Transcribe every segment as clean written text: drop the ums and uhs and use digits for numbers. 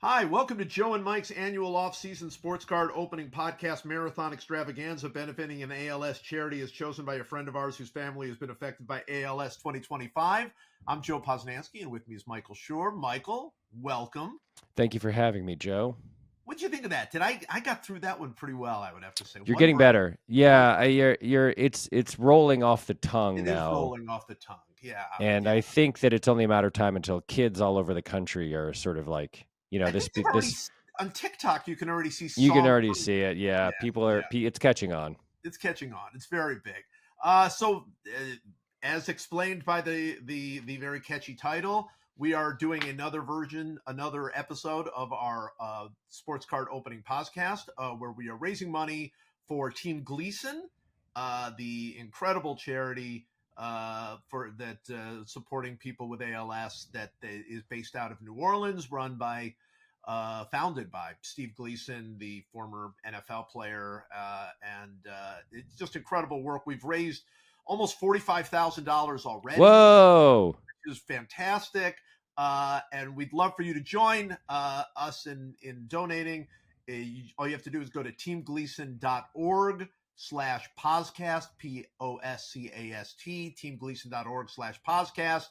Hi, welcome to Joe and Mike's annual off-season sports card opening podcast marathon extravaganza benefiting an ALS charity as chosen by a friend of ours whose family has been affected by ALS 2025. I'm Joe Posnanski, and with me is Michael Shore. Michael, welcome. Thank you for having me, Joe. What'd you think of that? I got through that one pretty well, I would have to say. You're One getting word. better. Yeah, it's rolling off the tongue It now. is rolling off the tongue. Yeah. And yeah. I think that it's only a matter of time until kids all over the country are sort of like, this on TikTok you can already see you can already see it. Yeah, people are it's catching on. It's catching on. It's very big. As explained by the very catchy title, we are doing another episode of our sports card opening podcast, where we are raising money for Team Gleason, the incredible charity supporting people with ALS that is based out of New Orleans, founded by Steve Gleason, the former NFL player, and it's just incredible work. We've raised almost $45,000 already. Whoa! Which is fantastic, and we'd love for you to join us in donating. All you have to do is go to teamgleason.org/podcast, POSCAST, teamgleason.org/podcast.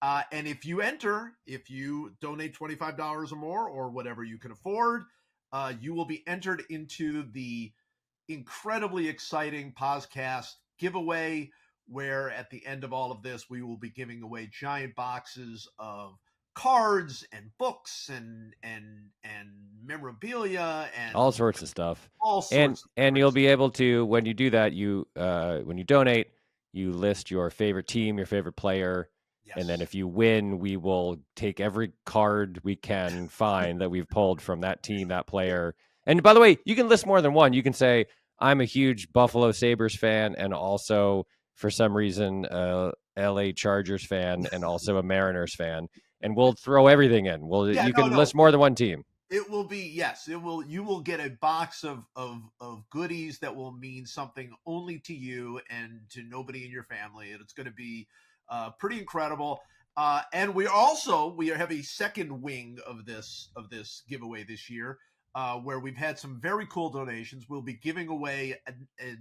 And if you donate $25 or more, or whatever you can afford, you will be entered into the incredibly exciting podcast giveaway, where at the end of all of this, we will be giving away giant boxes of cards and books and memorabilia and all sorts of stuff. And you'll be able to, when you do that, when you donate, you list your favorite team, your favorite player. Yes. And then if you win, we will take every card we can find that we've pulled from that team, that player. And by the way, you can list more than one. You can say, I'm a huge Buffalo Sabres fan and also, for some reason, LA Chargers fan and also a Mariners fan. And we'll throw everything in. You can list more than one team. It will be, yes, it will. You will get a box of goodies that will mean something only to you and to nobody in your family. And it's going to be pretty incredible. And we have a second wing of this giveaway this year, where we've had some very cool donations. We'll be giving away,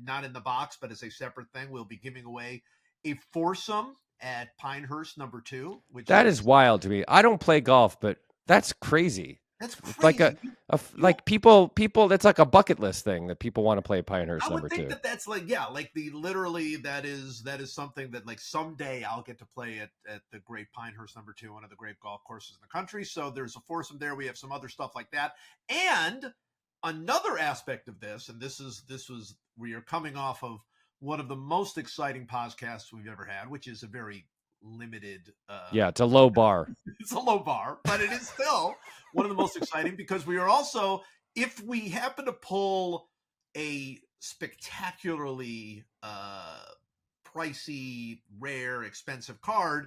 not in the box, but as a separate thing, we'll be giving away a foursome at Pinehurst number 2. That is wild to me. I don't play golf, but that's crazy. That's crazy. Like people. That's like a bucket list thing that people want to play Pinehurst number 2. I would think that's like that is something that like someday I'll get to play at the great Pinehurst number 2, one of the great golf courses in the country. So there's a foursome there. We have some other stuff like that, and another aspect of this, and we are coming off of one of the most exciting podcasts we've ever had, which is a very limited it's a low bar. It's a low bar, but it is still one of the most exciting, because we are also, if we happen to pull a spectacularly pricey, rare, expensive card,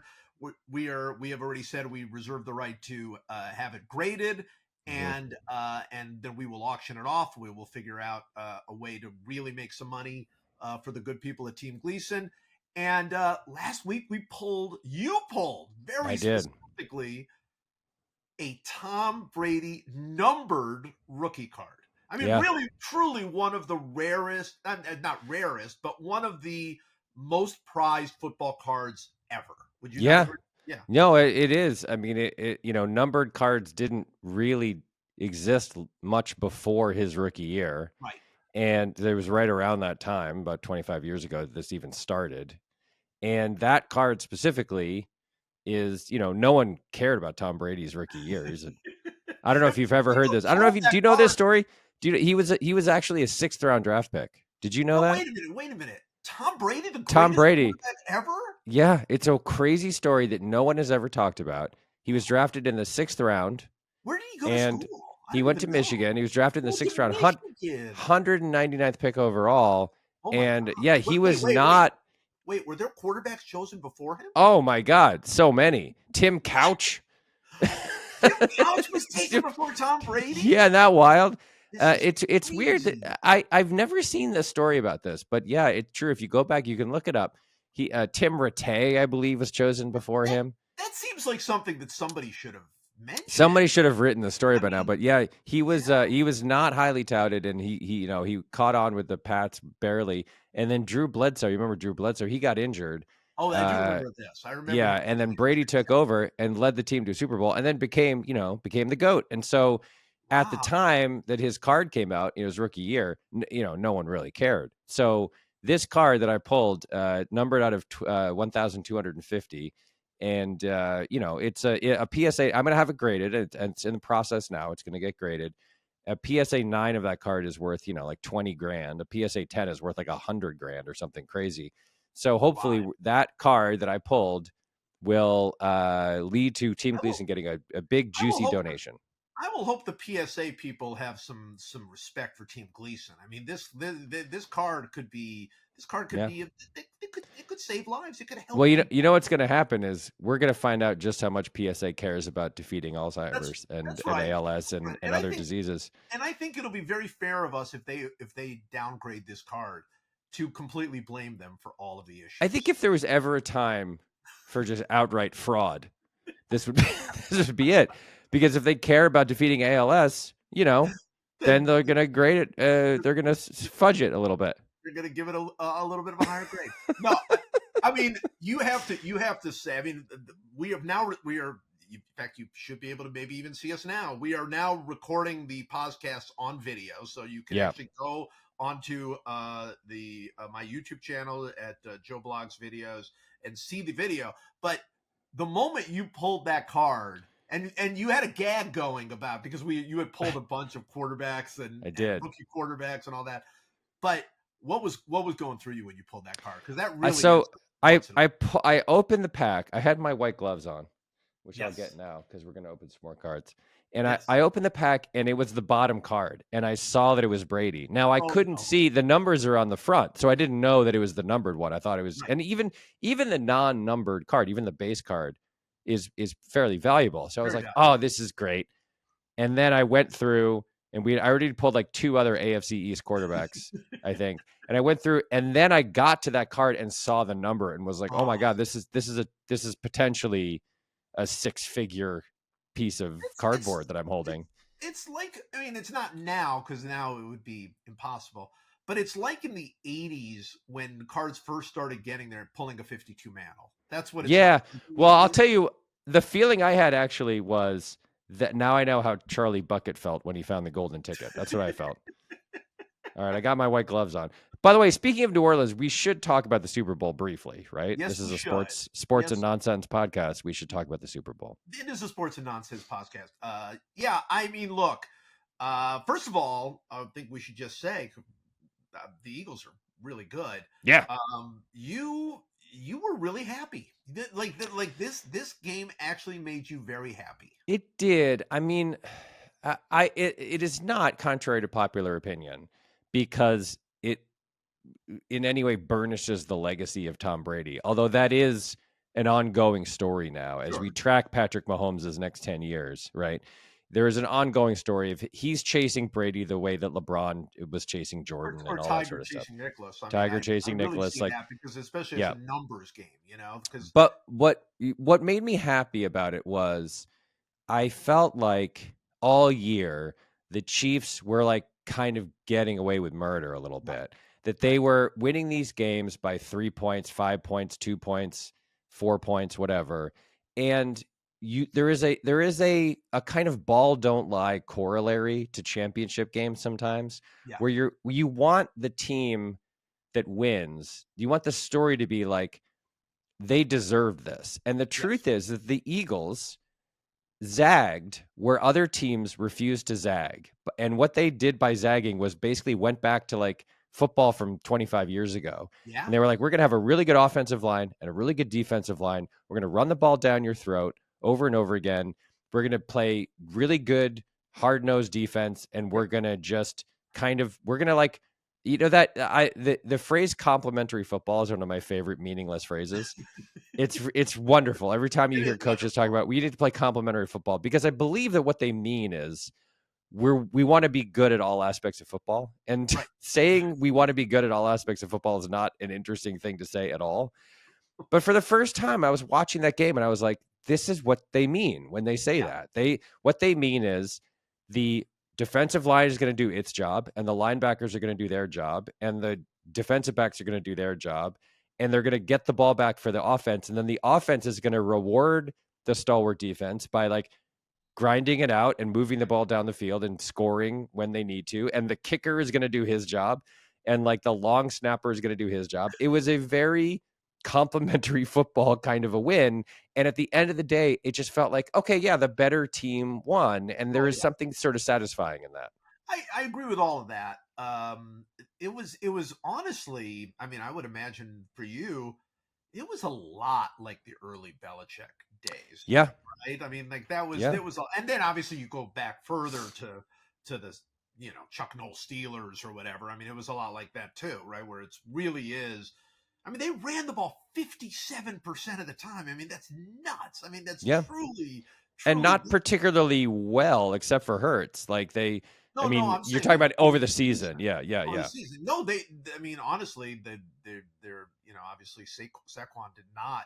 we have already said we reserve the right to have it graded, and then we will auction it off. We will figure out a way to really make some money for the good people at Team Gleason. And last week you pulled very specifically a Tom Brady numbered rookie card. I mean, really, truly one of the rarest, not rarest, but one of the most prized football cards ever. Would you not agree? Yeah. No, it is. I mean, numbered cards didn't really exist much before his rookie year. Right. And there was right around that time, about 25 years ago, that this even started. And that card specifically is, no one cared about Tom Brady's rookie year. I don't know if you've ever heard this. I don't know do you know this story? He was actually a 6th round draft pick. Did you know that? Wait a minute. Tom Brady, the greatest quarterback ever? Yeah, it's a crazy story that no one has ever talked about. He was drafted in the 6th round. Where did he go to school? He went to Michigan. He was drafted in the 6th round, 199th pick overall. He was not. Wait, were there quarterbacks chosen before him? Oh my God, so many. Tim Couch. Tim Couch was taken before Tom Brady? Yeah, not wild. It's weird that I've never seen this story about this, but yeah, it's true. If you go back, you can look it up. Tim Rattay, I believe, was chosen before him. That seems like something that somebody should have mention it. Somebody should have written the story I by now, mean, but yeah, he yeah. was not highly touted, and he caught on with the Pats barely, and then Drew Bledsoe. You remember Drew Bledsoe? He got injured. Oh, I do Uh, remember this. I remember yeah, him and then getting Brady injured. took over and led the team to a Super Bowl, and then became the GOAT. And so, at the Wow. time that his card came out, his rookie year, no one really cared. So this card that I pulled, numbered out of 1,250, and it's a PSA. I'm gonna have it graded, and it's in the process now. It's gonna get graded. A PSA 9 of that card is worth like 20 grand. A PSA 10 is worth like 100 grand or something crazy. So Oh my. hopefully that card that I pulled will lead to Team I will Gleason getting a big I will juicy hope donation. I will hope the PSA people have some respect for Team Gleason. I mean, this card could be Yeah. it could save lives. It could Well, help people. what's going to happen is we're going to find out just how much PSA cares about defeating That's Alzheimer's and, that's and right. ALS Right. and other diseases. And I think it'll be very fair of us if they downgrade this card to completely blame them for all of the I think issues. if there was ever a time for just outright fraud, this would be, this would be it. Because if they care about defeating ALS, then Then they're going to grade it. They're going to fudge it a little bit. you're going to give it a little bit of a higher grade. No, I mean you have to say. I mean, we are. In fact, you should be able to maybe even see us now. We are now recording the podcast on video, so you can Yeah. actually go onto the my YouTube channel at Joe Blogs Videos and see the video. But the moment you pulled that card, and you had a gag going about because you had pulled a bunch of quarterbacks and I and did. rookie quarterbacks and all that. But what was going through you when you pulled that card? Because that I really is so I once in a I I opened the pack. I had my white gloves on, which I'll get yes, now because we're gonna open some more cards. And I, yes. I opened the pack and it was the bottom card, and I saw that it was Brady. Now I Oh couldn't no, see the numbers are on the front, so I didn't know that it was the numbered one. I thought it was, right. and even the non-numbered card, even the base card, is fairly valuable. So I was Very like, valuable. oh, this is great. And then I went through and I already pulled like two other AFC East quarterbacks, I think. And I went through and then I got to that card and saw the number and was like, "Oh my Oh, god, this is potentially a six-figure piece of it's cardboard that I'm holding." it's like, I mean, it's not now because now it would be impossible. But it's like in the '80s when cards first started getting there, pulling a 52 mantle. That's what it's like. Yeah. Well, I'll tell you, the feeling I had actually was that now I know how Charlie Bucket felt when he found the golden ticket. That's what I felt. All right, I got my white gloves on. By the way, speaking of New Orleans, we should talk about the Super Bowl briefly, right? This Yes, is we a should. sports and Yes, nonsense podcast. We should talk about the Super Bowl. it is a sports and nonsense podcast. Yeah, I mean, look. First of all, I think we should just say the Eagles are really good. Yeah. You were really happy. Like this game actually made you very happy. It did. I mean, it is not contrary to popular opinion because it in any way burnishes the legacy of Tom Brady. Although that is an ongoing story now as we Sure. track Patrick Mahomes' next 10 years, right? There is an ongoing story of he's chasing Brady the way that LeBron was chasing Or, Jordan or and all that Tiger sort of stuff. chasing Nicholas. I mean, Tiger I chasing really Nicholas, see like, that because especially as yeah. a numbers game, because But what made me happy about it was I felt like all year the Chiefs were like kind of getting away with murder a little right, bit. That they right, were winning these games by 3 points, 5 points, 2 points, 4 points, whatever. And there is a kind of ball don't lie corollary to championship games sometimes yeah, where you want the team that wins, you want the story to be like they deserved this. And the yes, truth is that the Eagles zagged where other teams refused to zag. And what they did by zagging was basically went back to like football from 25 years ago. yeah, And they were like, we're going to have a really good offensive line and a really good defensive line. We're going to run the ball down your throat over and over again. We're going to play really good, hard nosed defense. And yep. we're going to just we're going to like, that the phrase complimentary football is one of my favorite meaningless phrases. It's wonderful. Every time you It hear is coaches talk wonderful. about we need to play complementary football because I believe that what they mean is we want to be good at all aspects of football. And Right. saying we want to be good at all aspects of football is not an interesting thing to say at all. But for the first time, I was watching that game and I was like, this is what they mean when they say Yeah. that. What they mean is the defensive line is going to do its job, and the linebackers are going to do their job, and the defensive backs are going to do their job, and they're going to get the ball back for the offense, and then the offense is going to reward the stalwart defense by like grinding it out and moving the ball down the field and scoring when they need to. And the kicker is going to do his job. And like the long snapper is going to do his job. It was a very complimentary football kind of a win. And at the end of the day, it just felt like, okay, yeah, the better team won. And there Oh is yeah. something sort of satisfying in that. I agree with all of that. It was honestly, I mean, I would imagine for you, it was a lot like the early Belichick days, Yeah. right? I mean, like that was Yeah. it was, and then obviously you go back further to this, Chuck Noll Steelers or whatever. I mean, it was a lot like that too, right? Where it's really is. I mean, they ran the ball 57% of the time. I mean, that's nuts. I mean, that's Yeah. truly, And truly. not particularly well, except for Hurts. Like I No, mean, I'm you're saying talking about over over the the season. season. Yeah. Yeah. Over the Yeah. season. No, they. I mean, honestly, they're obviously Saquon did not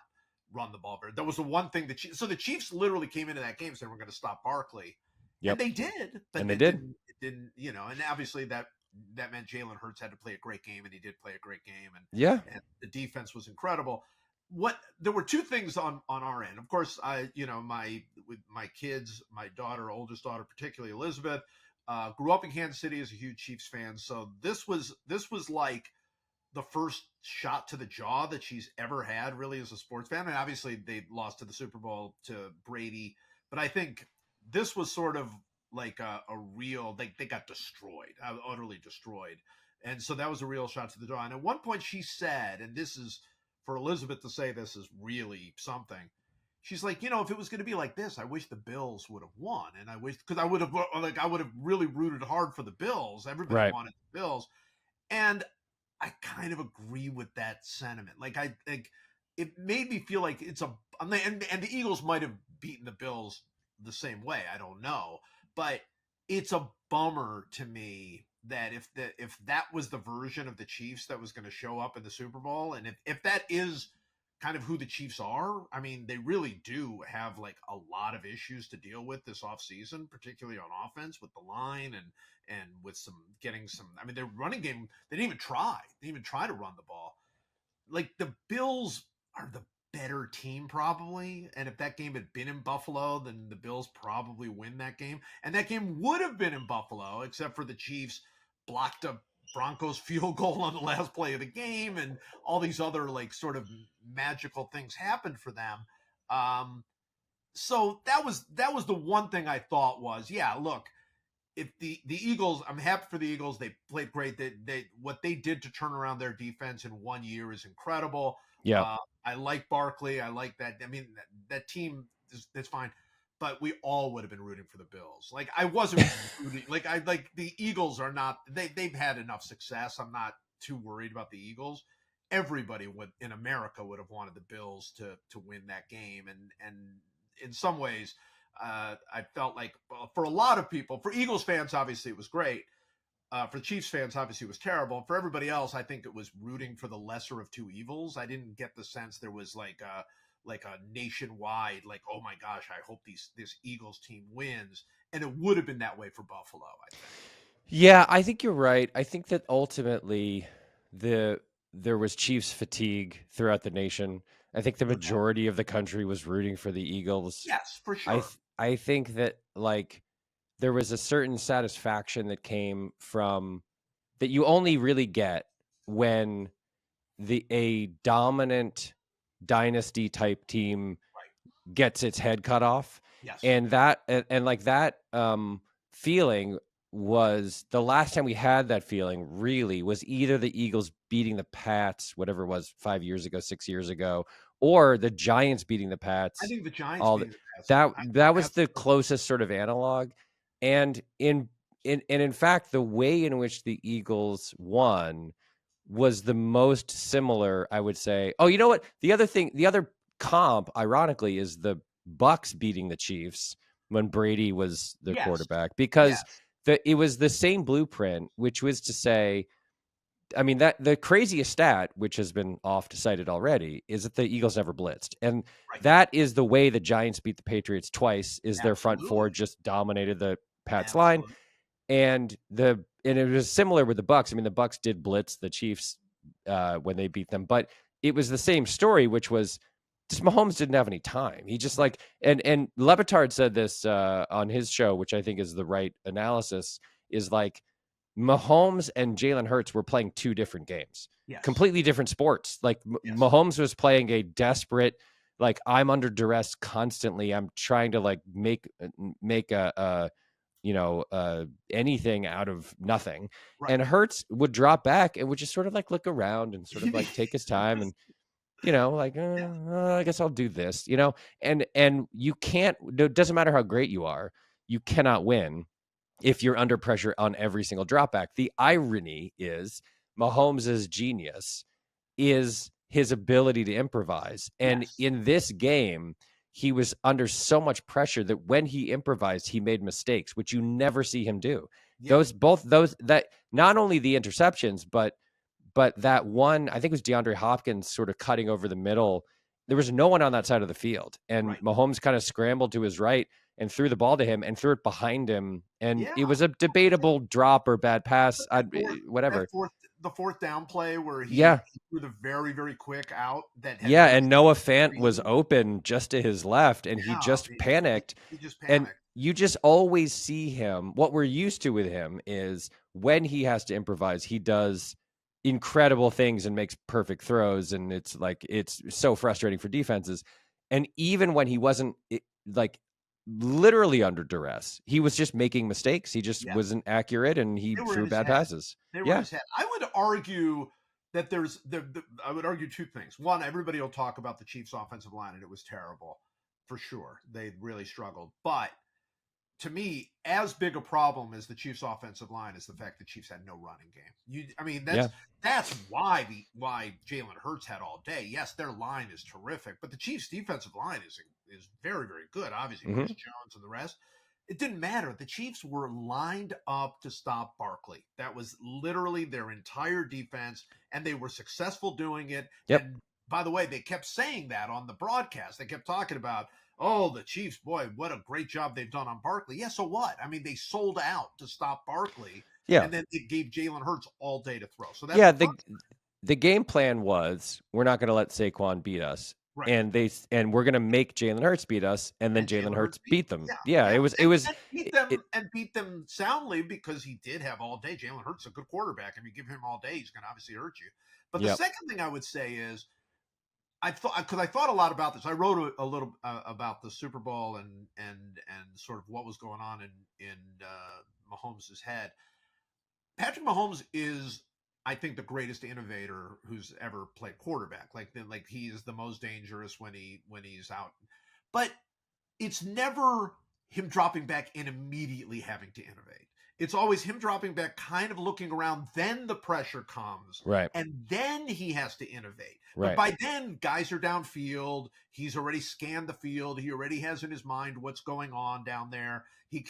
run the ball very. That was the one thing so the Chiefs literally came into that game saying we're going to stop Barkley, and Yep. they did, but And they it did. didn't. It didn't. And obviously that meant Jalen Hurts had to play a great game, and he did play a great game, Yeah. and the defense was incredible. There were two things on our end. Of course, with my kids, my oldest daughter, particularly Elizabeth, grew up in Kansas City as a huge Chiefs fan. So this was like the first shot to the jaw that she's ever had, really, as a sports fan. And obviously, they lost to the Super Bowl to Brady, but I think this was sort of like a real. They got destroyed, utterly destroyed, and so that was a real shot to the jaw. And at one point, she said, and this is for Elizabeth to say this is really something. She's like, if it was going to be like this, I wish the Bills would have won, and I wish because I would have really rooted hard for the Bills. Everybody Right. wanted the Bills, and I kind of agree with that sentiment. Like I think it made me feel like and the Eagles might have beaten the Bills the same way. I don't know, but it's a bummer to me that if that was the version of the Chiefs that was going to show up in the Super Bowl, and if that is kind of who the Chiefs are, I mean, they really do have like a lot of issues to deal with this offseason, particularly on offense with the line and with getting some. I mean, their running game, they didn't even try. They didn't even try to run the ball. Like the Bills are the better team probably, and if that game had been in Buffalo, then the Bills probably win that game, and that game would have been in Buffalo, except for the Chiefs blocked a Broncos field goal on the last play of the game, and all these other like sort of magical things happened for them. So that was the one thing I thought was, yeah, look, if the Eagles, I'm happy for the Eagles. They played great. They what they did to turn around their defense in 1 year is incredible. Yeah. I like Barkley. I like that. I mean, that team is fine, but we all would have been rooting for the Bills. Like I wasn't rooting. Like I like the Eagles are not. They've had enough success. I'm not too worried about the Eagles. Everybody in America would have wanted the Bills to win that game, and in some ways I felt like for a lot of people, for Eagles fans, obviously it was great. For Chiefs fans, obviously it was terrible. And for everybody else, I think it was rooting for the lesser of two evils. I didn't get the sense there was like a nationwide, like, oh my gosh, I hope this Eagles team wins. And it would have been that way for Buffalo, I think. Yeah, I think you're right. I think that ultimately there was Chiefs fatigue throughout the nation. I think the No doubt. majority of the country was rooting for the Eagles. Yes, for sure. I think that like there was a certain satisfaction that came from that you only really get when a dominant dynasty type team Right. gets its head cut off. Yes. And like that feeling was the last time we had that feeling really was either the Eagles beating the Pats, whatever it was 5 years ago, 6 years ago, or the Giants beating the I Pats. think the Giants All beating the Pats. that was the closest sort of analog. And in fact, the way in which the Eagles won was the most similar, I would say. Oh, you know what? The other comp, ironically, is the Bucks beating the Chiefs when Brady was their Yes. quarterback, because Yes. it was the same blueprint, which was to say, I mean, that the craziest stat, which has been oft cited already, is that the Eagles never blitzed. And Right. that is the way the Giants beat the Patriots twice, is their front four Absolutely. just dominated the Pats line. Absolutely. And it was similar with the Bucks. I mean, the Bucks did blitz the Chiefs when they beat them, but it was the same story, which was just Mahomes didn't have any time. He just Right. and Levitard said this on his show, which I think is the right analysis, is like Mahomes and Jalen Hurts were playing two different games, Yes. completely different sports. Like Yes. Mahomes was playing a desperate, like, I'm under duress constantly. I'm trying to like make a anything out of nothing. Right. And Hurts would drop back and would just sort of like look around and sort of like take his time and, like, Yeah. I guess I'll do this, and you can't, it doesn't matter how great you are, you cannot win if you're under pressure on every single drop back. The irony is Mahomes' genius is his ability to improvise. And Yes. in this game, he was under so much pressure that when he improvised, he made mistakes, which you never see him do. Yeah. That not only the interceptions, but that one, I think it was DeAndre Hopkins sort of cutting over the middle. There was no one on that side of the field. And Right. Mahomes kind of scrambled to his right and threw the ball to him and threw it behind him. And Yeah. it was a debatable drop or bad pass, That whatever. fourth down play where Yeah. he threw the very, very quick out that had Yeah, no and Noah Fant was reason. open just to his left, and he Yeah. just panicked. He just And panicked. you just always see him. What we're used to with him is when he has to improvise, he does incredible things and makes perfect throws. And it's so frustrating for defenses. And even when he wasn't like literally under duress, he was just making mistakes. He just Yeah. wasn't accurate and he They were in threw his bad head. passes. They were in Yeah. his head. I would argue that I would argue two things. One, everybody will talk about the Chiefs' offensive line, and it was terrible for sure. They really struggled. But to me, as big a problem as the Chiefs' offensive line is the fact the Chiefs had no running game. That's why Jalen Hurts had all day. Yes, their line is terrific, but the Chiefs' defensive line is very, very good. Obviously, Mm-hmm. Chris Jones and the rest. It didn't matter. The Chiefs were lined up to stop Barkley. That was literally their entire defense, and they were successful doing it. Yep. And by the way, they kept saying that on the broadcast. They kept talking about, oh, the Chiefs, boy, what a great job they've done on Barkley. Yeah, so what? I mean, they sold out to stop Barkley, Yeah. and then it gave Jalen Hurts all day to throw. So that's the game plan was, we're not going to let Saquon beat us. Right. And we're going to make Jalen Hurts beat us, and then Jalen Hurts beat them. Yeah. It was beat them soundly, because he did have all day. Jalen Hurts is a good quarterback. If you give him all day, he's going to obviously hurt you. But the second thing I would say is, I thought a lot about this. I wrote a little about the Super Bowl and sort of what was going on in Mahomes' head. Patrick Mahomes is, I think, the greatest innovator who's ever played quarterback. Like he is the most dangerous when he's out. But it's never him dropping back and immediately having to innovate. It's always him dropping back, kind of looking around, then the pressure comes, right, and then he has to innovate. Right. But by then, guys are downfield. He's already scanned the field. He already has in his mind what's going on down there. He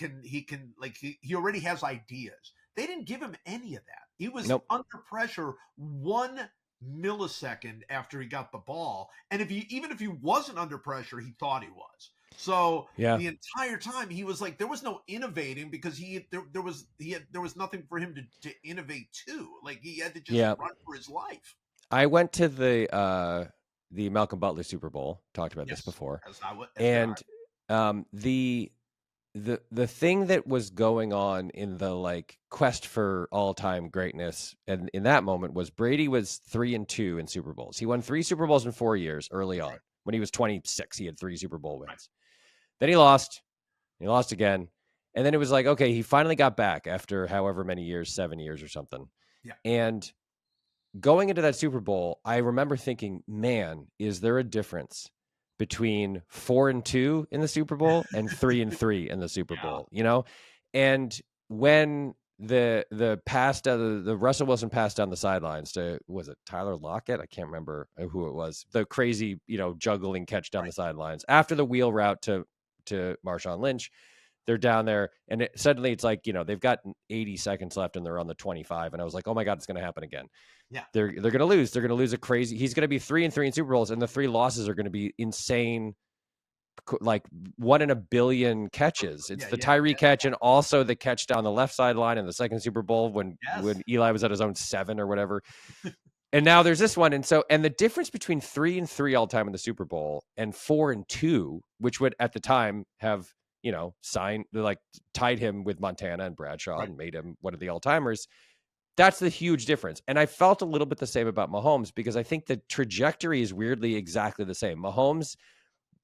already has ideas. They didn't give him any of that. He was under pressure 1 millisecond after he got the ball, and even if he wasn't under pressure, he thought he was. So the entire time he was like, there was no innovating, because there was nothing for him to innovate to. Like, he had to just run for his life. I went to the Malcolm Butler Super Bowl. Talked about this before, and the thing that was going on in the quest for all-time greatness, and in that moment, was Brady was 3-2 in Super Bowls. He won 3 Super Bowls in 4 years early on. When he was 26, he had 3 Super Bowl wins. Right. Then he lost again. And then it was like, okay, he finally got back after however many years, 7 years or something. Yeah. And going into that Super Bowl, I remember thinking, man, is there a difference between 4-2 in the Super Bowl and 3-3 in the Super Bowl? And when the pass down, the Russell Wilson pass down the sidelines to, was it Tyler Lockett? I can't remember who it was. The crazy, juggling catch down the sidelines after the wheel route to Marshawn Lynch. they're down there, and suddenly it's like, they've got 80 seconds left and they're on the 25, and I was like, oh my god, it's going to happen again. Yeah. They're going to lose. They're going to lose a crazy. He's going to be 3-3 in Super Bowls, and the 3 losses are going to be insane, like 1 in a billion catches. It's the Tyree catch and also the catch down the left sideline in the second Super Bowl when Eli was at his own 7 or whatever. And now there's this one. And the difference between 3-3 all time in the Super Bowl and 4-2, which would at the time have, tied him with Montana and Bradshaw and made him one of the all timers. That's the huge difference. And I felt a little bit the same about Mahomes, because I think the trajectory is weirdly exactly the same. Mahomes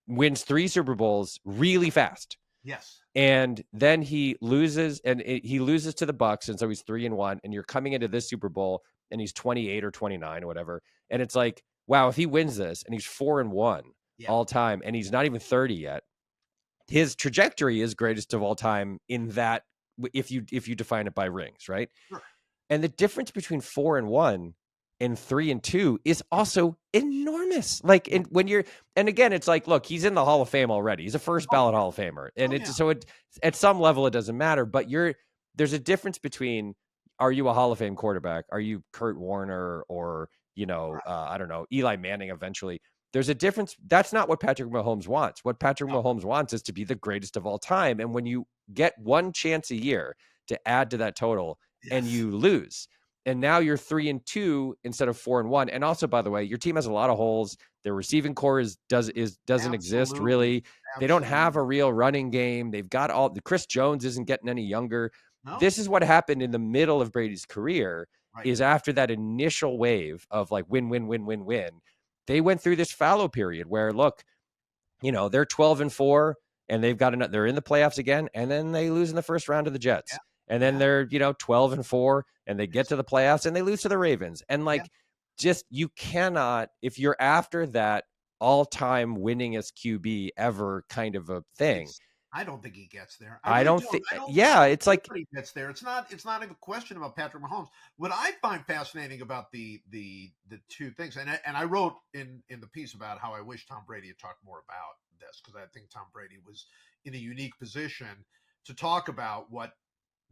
wins 3 Super Bowls really fast. Yes. And then he loses, and he loses to the Bucs, and so he's 3-1. And you're coming into this Super Bowl, and he's 28 or 29 or whatever. And it's like, wow, if he wins this, and he's 4-1 all time, and he's not even 30 yet, his trajectory is greatest of all time in that, if you define it by rings, right? Sure. And the difference between 4-1 and 3-2 is also enormous. Like, and again, it's like, look, he's in the Hall of Fame already. He's a first ballot Hall of Famer. And so at some level, it doesn't matter, but there's a difference between, are you a Hall of Fame quarterback? Are you Kurt Warner or, I don't know, Eli Manning eventually? There's a difference. That's not what Patrick Mahomes wants. What Patrick Mahomes wants is to be the greatest of all time. And when you get one chance a year to add to that total, and you lose, and now you're 3-2 instead of 4-1. And also, by the way, your team has a lot of holes. Their receiving core doesn't exist really. They don't have a real running game. They've got Chris Jones isn't getting any younger. No. This is what happened in the middle of Brady's career. Is after that initial wave of like win, they went through this fallow period where, look, they're 12-4 and they're in the playoffs again, and then they lose in the first round to the Jets. And then they're, 12-4 and they get to the playoffs and they lose to the Ravens. And just, you cannot, if you're after that all-time winningest QB ever kind of a thing. I don't think he gets there. I don't think. It's like he gets there. It's not a question about Patrick Mahomes. What I find fascinating about the 2 things, and I wrote in the piece about how I wish Tom Brady had talked more about this, because I think Tom Brady was in a unique position to talk about what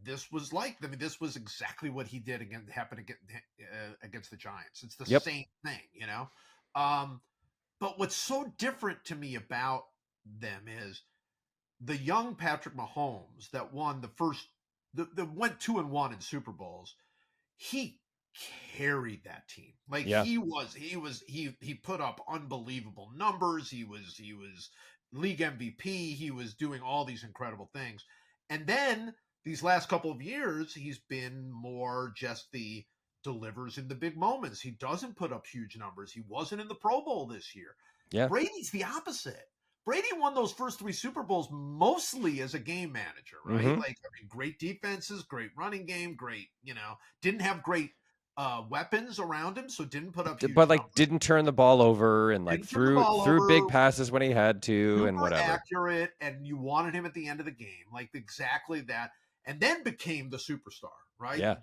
this was like. I mean, this was exactly what he did happened against the Giants. It's the same thing, But what's so different to me about them is the young Patrick Mahomes that won that went 2-1 in Super Bowls. He carried that team. Like he put up unbelievable numbers. He was league MVP. He was doing all these incredible things. And then these last couple of years, he's been more just the delivers in the big moments. He doesn't put up huge numbers. He wasn't in the Pro Bowl this year. Yeah. Brady's the opposite. Brady won those first 3 Super Bowls mostly as a game manager, right? Mm-hmm. Like, I mean, great defenses, great running game, great, didn't have great weapons around him, so didn't put up huge numbers. Didn't turn the ball over and threw big passes when he had to, and whatever. Accurate, and you wanted him at the end of the game, like exactly that. And then became the superstar, right? Yeah.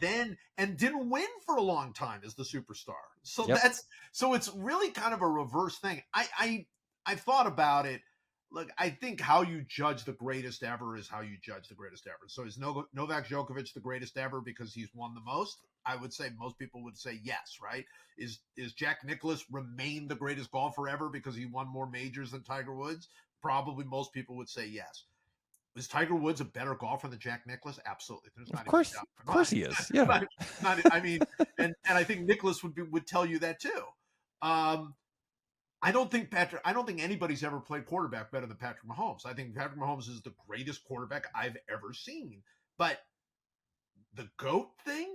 And didn't win for a long time as the superstar. So so it's really kind of a reverse thing. I've thought about it. Look, I think how you judge the greatest ever is how you judge the greatest ever. So is Novak Djokovic the greatest ever because he's won the most? I would say most people would say yes, right? Is Jack Nicklaus remain the greatest golfer ever because he won more majors than Tiger Woods? Probably most people would say yes. Is Tiger Woods a better golfer than Jack Nicklaus? Absolutely. There's not of course he is. Yeah. I mean, and I think Nicklaus would tell you that too. I don't think anybody's ever played quarterback better than Patrick Mahomes. I think Patrick Mahomes is the greatest quarterback I've ever seen. But the GOAT thing,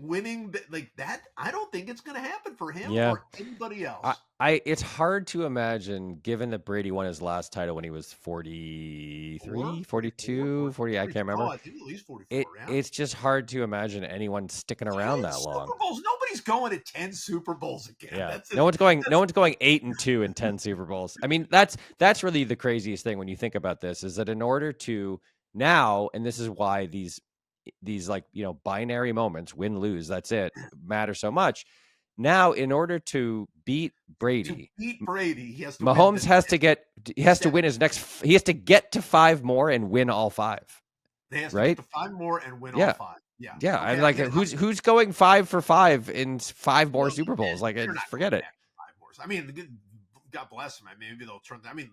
winning like that, I don't think it's going to happen for him or anybody else. It's hard to imagine, given that Brady won his last title when he was 43, 42, 40, I can't remember. I think at least 44, It's just hard to imagine anyone sticking around that long. Super Bowls, nobody's going to 10 Super Bowls again. Yeah. No one's going 8-2 in 10 Super Bowls. I mean, that's really the craziest thing when you think about this, is that in order to now, and this is why these like, binary moments, win, lose, that's it, matter so much, Now, in order to beat To Brady, beat Brady, he has to win Mahomes has to win his next. He has to get to 5 more and win all 5. They has to get Right? to 5 more and win all Yeah. 5. Yeah. Yeah, Okay, I'm I like, get it. who's going 5 for 5 in 5 more Well, Super Bowls? Like, they're not forget going it. back to 5 more. I mean, God bless them. I mean, maybe they'll turn. I mean,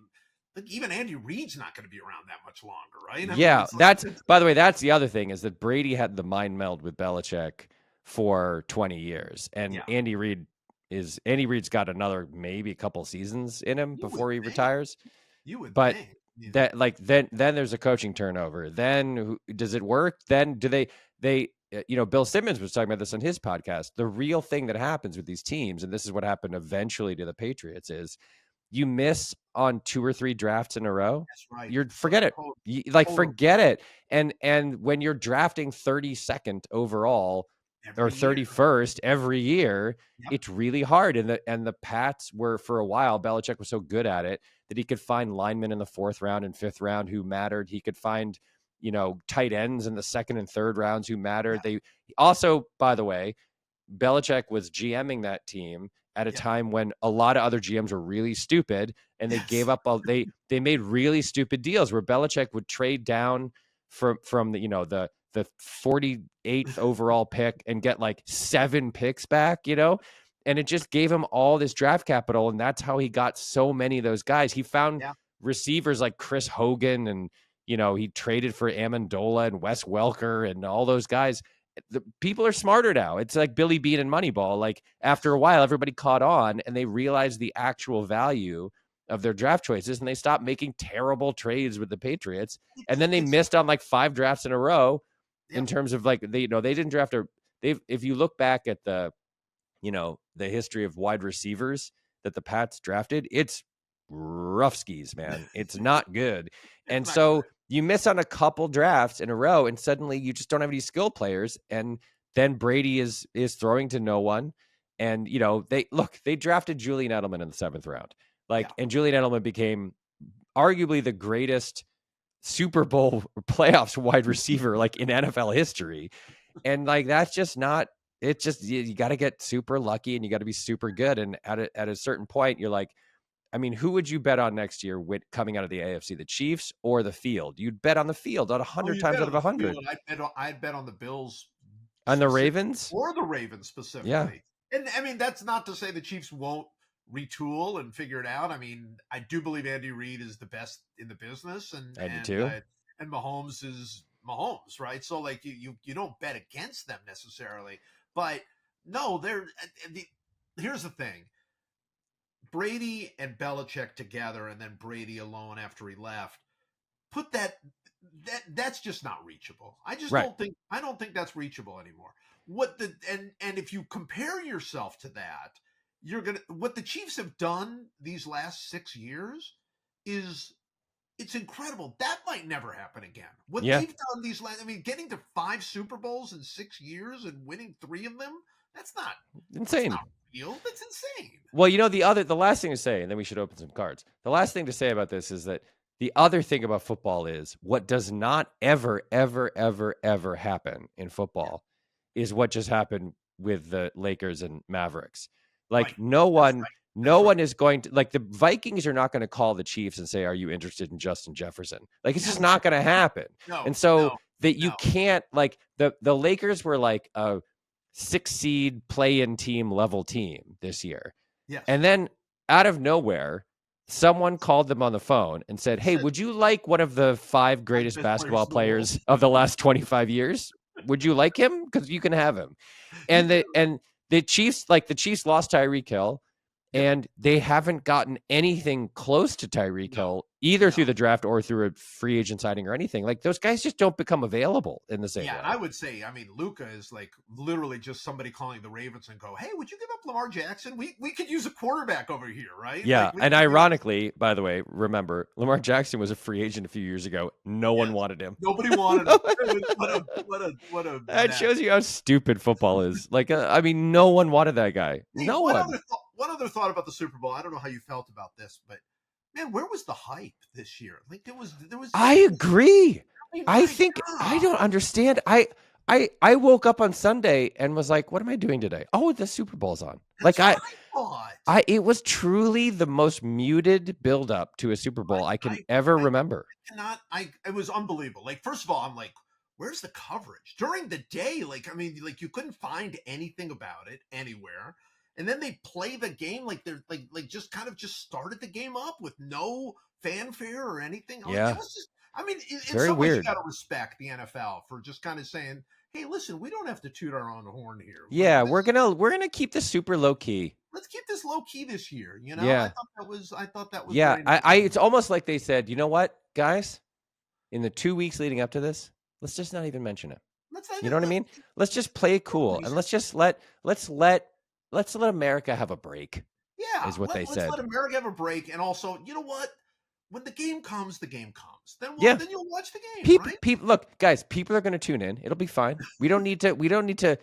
like even Andy Reid's not going to be around that much longer, right? I mean, Yeah, it's like, that's by the way, that's the other thing is that Brady had the mind meld with Belichick for 20 years, and yeah, Andy Reid's got another maybe a couple seasons in him you would before he think. retires. You would But think. Yeah. that like then there's a coaching turnover. Then does it work? Then do they Bill Simmons was talking about this on his podcast. The real thing that happens with these teams, and this is what happened eventually to the Patriots, is you miss on 2 or 3 drafts in a row, That's right. you're forget it. Totally. Forget it. And when you're drafting 32nd overall or Every year. 31st every year, Yep. it's really hard. And the Pats were, for a while, Belichick was so good at it that he could find linemen in the 4th round and 5th round who mattered. He could find, tight ends in the 2nd and 3rd rounds who mattered. Yeah. They also, by the way, Belichick was GMing that team at a Yeah. time when a lot of other GMs were really stupid, and they gave up they made really stupid deals where Belichick would trade down from the 48th overall pick and get like 7 picks back, and it just gave him all this draft capital, and that's how he got so many of those guys. He found Yeah. receivers like Chris Hogan, and he traded for Amendola and Wes Welker and all those guys. The people are smarter now. It's like Billy Bean and Moneyball. Like after a while, everybody caught on and they realized the actual value of their draft choices, and they stopped making terrible trades with the Patriots. And then they It's missed on like 5 drafts in a row in yep. terms of like they didn't draft if you look back at the history of wide receivers that the Pats drafted, it's rough skis, man. It's not good. And It's not so good. you miss on a couple drafts in a row, and suddenly you just don't have any skill players. And then Brady is throwing to no one. And they drafted Julian Edelman in the 7th round. Yeah. And Julian Edelman became arguably the greatest Super Bowl playoffs wide receiver like in NFL history. And like that's just not, it's just you got to get super lucky and you got to be super good. And at a certain point, you're like, I mean, who would you bet on next year with coming out of the AFC, the Chiefs or the field? You'd bet on the field 100 You times bet out on of the field, 100. and I'd bet on the Bills On the specific Ravens, or the Ravens yeah, specifically. And I mean, that's not to say the Chiefs won't retool and figure it out. I mean, I do believe Andy Reid is the best in the business, I do too. And Mahomes is Mahomes, right? So like you don't bet against them necessarily, but no, here's the thing: Brady and Belichick together, and then Brady alone after he left. Put that's just not reachable. I just Right. I don't think that's reachable anymore. And if you compare yourself to that, what the Chiefs have done these last 6 years is it's incredible. That might never happen again. What Yeah. they've done I mean, getting to 5 Super Bowls in 6 years and winning 3 of them, that's Insane. not real. That's insane. Well, the last thing to say, and then we should open some cards. The last thing to say about this is that the other thing about football is what does not ever, ever, ever, ever happen in football is what just happened with the Lakers and Mavericks. Like Right. no That's one, right. no That's one right. is going to like the Vikings are not going to call the Chiefs and say, "Are you interested in Justin Jefferson?" Like it's just not going to happen. No, And so no, that you no. can't like the Lakers were like a 6 seed play-in team level team this year. Yes. And then out of nowhere, someone called them on the phone and said, "Hey, would you like one of the 5 greatest Best players basketball in the world. players of the last 25 years? Would you like him? Because you can have him." You And do. the Chiefs lost Tyreek Hill, Yep. and they haven't gotten anything close to Tyreek No. Hill either through No. the draft or through a free agent signing or anything. Like those guys just don't become available in the same Yeah, way. and I would say, I mean, Luca is like literally just somebody calling the Ravens and go, "Hey, would you give up Lamar Jackson? We could use a quarterback over here, right?" Yeah, Like and ironically, by the way, remember Lamar Jackson was a free agent a few years ago. No one yes, wanted him. nobody wanted him. What a That mess. shows you how stupid football is. Like, I mean, no one wanted that guy. Hey, No one. one other thought about the Super Bowl. I don't know how you felt about this, but man, where was the hype this year? Like there was. I agree. I mean, I my think I God. don't understand. I I woke up on Sunday and was like, what am I doing today? Oh, the Super Bowl's on. That's Like what I thought. it was truly the most muted build up to a Super Bowl I can ever remember. It was unbelievable. Like, first of all, I'm like, where's the coverage during the day? Like, I mean, like you couldn't find anything about it anywhere. And then they play the game like they're like just kind of just started the game up with no fanfare or anything. Like, Yeah. it was just, I mean, It's in very some ways, you weird. got to respect the NFL for just kind of saying, "Hey, listen, we don't have to toot our own horn here. Yeah, we're gonna keep this super low key. Let's keep this low key this year." You know, Yeah. I thought that was Yeah. very nice. It's almost like they said, you know what, guys? In the 2 weeks leading up to this, let's just not even mention it. Let's not You even know what I mean? Let's just play it cool, and let's let America have a break. Yeah, Is what they let's said. let America have a break, and also, you know what? When the game comes, the game comes. Then Yeah. then you'll watch the game, People, right? look, guys. People are going to tune in. It'll be fine. We don't need to. We don't need to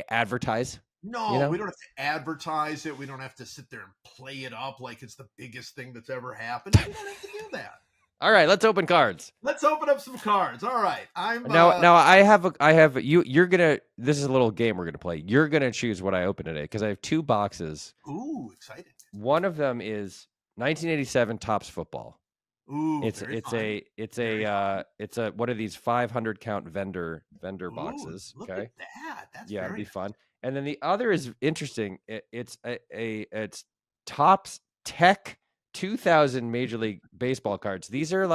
advertise. You No, know. we don't have to advertise it. We don't have to sit there and play it up like it's the biggest thing that's ever happened. We don't have to do that. All right, let's open cards. Let's open up some cards. All right, Now I have you. You're gonna. This is a little game we're gonna play. You're gonna choose what I open today because I have 2 boxes. Ooh, exciting. One of them is 1987 Topps Football. Ooh, It's a what are these 500 count vendor boxes? Look Okay, at that. That's yeah, it'd very be nice. fun. And then the other is interesting. It's Topps Tech 2000 Major League Baseball cards. These are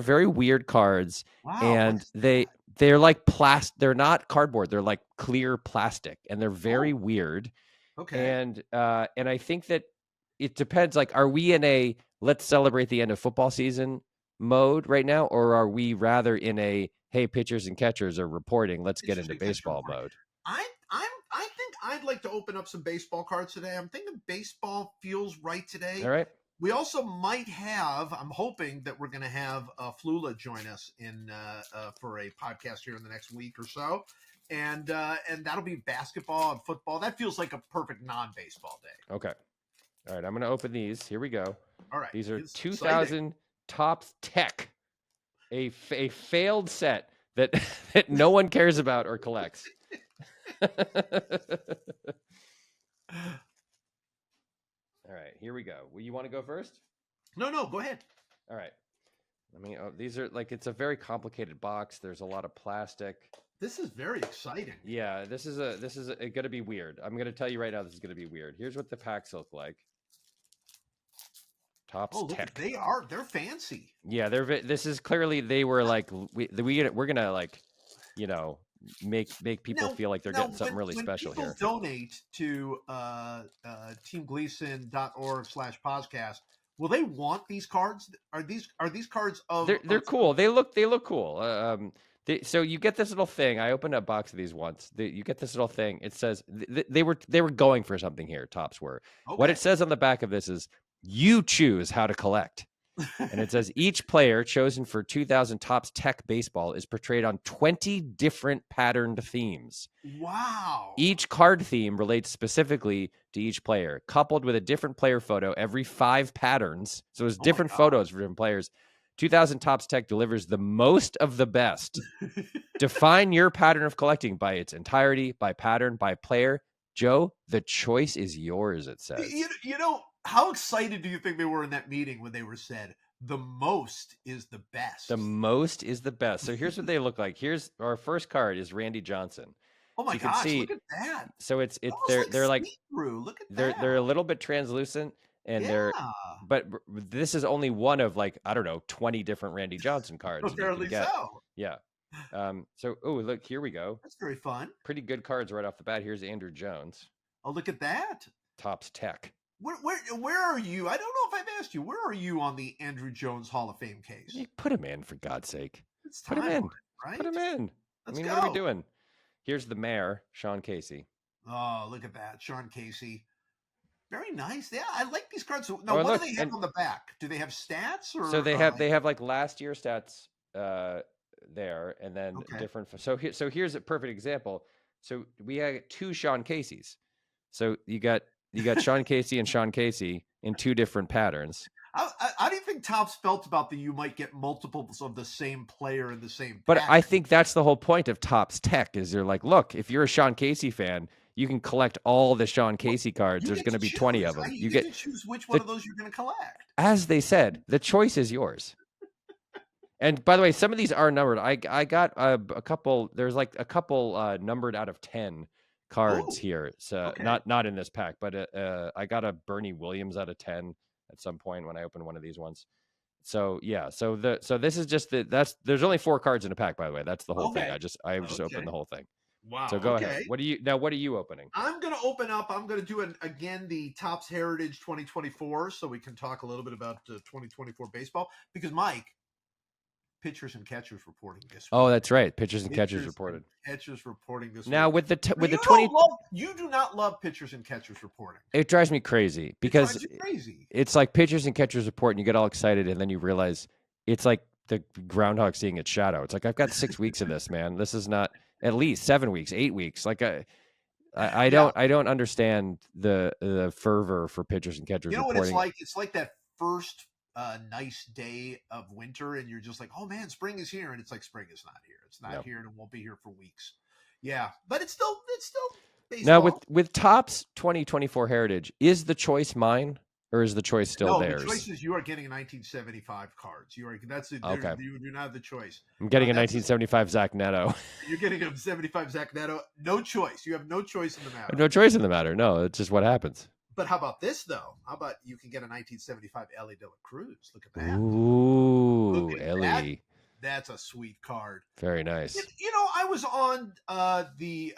very weird cards, Wow, what and is that? they're like plastic. They're not cardboard. They're like clear plastic, and they're very Oh, weird. okay. And I think that it depends. Like, are we in a let's celebrate the end of football season mode right now, or are we rather in a hey, pitchers and catchers are reporting, let's get into Interesting catch baseball report. mode? I think I'd like to open up some baseball cards today. I'm thinking baseball feels right All today. right. We also might have. I'm hoping that we're going to have Flula join us in for a podcast here in the next week or so, and that'll be basketball and football. That feels like a perfect non-baseball day. Okay. All right. I'm going to open these. Here we go. All right, These are it's exciting. 2000 Topps Tech, a failed set that that no one cares about or collects. All right, here we go. You want to go first? No, go ahead. All right. I mean, these are like it's a very complicated box. There's a lot of plastic. This is very exciting. Yeah, this is going to be weird. I'm going to tell you right now, this is going to be weird. Here's what the packs look like. Topps Tech. They're fancy. Yeah, this is clearly they were like we're gonna like, you know, make people feel like they're getting something really special here. When people donate to teamgleason.org/podcast, will they want these cards? Are these cards of? They're cool. They look cool. So you get this little thing. I opened a box of these once. You get this little thing. It says they were going for something here. Topps were. Okay. What it says on the back of this is you choose how to collect. And it says each player chosen for 2000 Topps Tech Baseball is portrayed on 20 different patterned themes. Wow. Each card theme relates specifically to each player, coupled with a different player photo every 5 patterns. So it's different photos for different players. 2000 Topps Tech delivers the most of the best. Define your pattern of collecting by its entirety, by pattern, by player. Joe, the choice is yours, it says. You know, how excited do you think they were in that meeting when they were said, the most is the best? The most is the best. So here's what they look like. Here's our first card is Randy Johnson. Oh my gosh, look at that. So they're like see-through. Look at that. They're a little bit translucent and but this is only one of like, I don't know, 20 different Randy Johnson cards. Apparently so. Yeah. So look, here we go. That's very fun. Pretty good cards right off the bat. Here's Andrew Jones. Oh, look at that. Topps Tech. Where are you? I don't know if I've asked you. Where are you on the Andrew Jones Hall of Fame case? You put him in, for God's sake. It's Put him in. Right? Put him in. Let's I mean, go. what are we doing? Here's the mayor, Sean Casey. Oh, look at that. Sean Casey. Very nice. Yeah, I like these cards. Now, what do they have on the back? Do they have stats? Or, so they have like last year stats there, and then different. So here's a perfect example. So we had 2 Sean Caseys. So you got Sean Casey and Sean Casey in 2 different patterns. How do you think Topps felt about the you might get multiples of the same player in the same But pack? I think that's the whole point of Topps Tech is they're like, look, if you're a Sean Casey fan, you can collect all the Sean Well, Casey cards. you There's get going to to be 20 choose. of them. You You get get to choose which one the, of those you're going to collect. as they said, the choice is yours. And by the way, some of these are numbered. I got a couple. There's like a couple numbered out of 10 cards Oh, here. So okay. not in this pack, but I got a Bernie Williams out of 10 at some point when I opened one of these ones. So yeah, so this is just there's only 4 cards in a pack, by the way. That's the whole thing. Okay. I just Okay. opened the whole thing. So Wow. go ahead. Okay. What are you opening? I'm going to open up. I'm going to do again the Topps Heritage 2024, so we can talk a little bit about 2024 baseball. Because Mike, pitchers and catchers reporting this Oh, week. that's right. Pitchers and catchers Pitchers reported. and catchers reporting this Now week. with the Now, 20, you do not love pitchers and catchers reporting. it drives me crazy It because drives you crazy. it's like pitchers and catchers report and you get all excited and then you realize it's like the groundhog seeing its shadow. It's like, I've got 6 weeks of this, man. This is not at least 7 weeks, 8 weeks. Like I Yeah. don't understand the fervor for pitchers and catchers You know what reporting. it's like? It's like that first nice day of winter, and you're just like, "Oh man, spring is here," and it's like spring is not here. It's not here, and it won't be here for weeks. Yeah, but it's still baseball. Now with Topps 2024 Heritage, is the choice mine or is the choice still theirs? The choice is you are getting a 1975 cards. Okay. You do not have the choice. I'm getting a 1975 Zach Neto. You're getting a 75 Zach Neto. No choice. You have no choice in the matter. No choice in the matter. No, it's just what happens. But how about this though? How about you can get a 1975 Ellie De La Cruz? Look at that. Ooh, Look at Ellie. That's a sweet card. Very nice. I was on the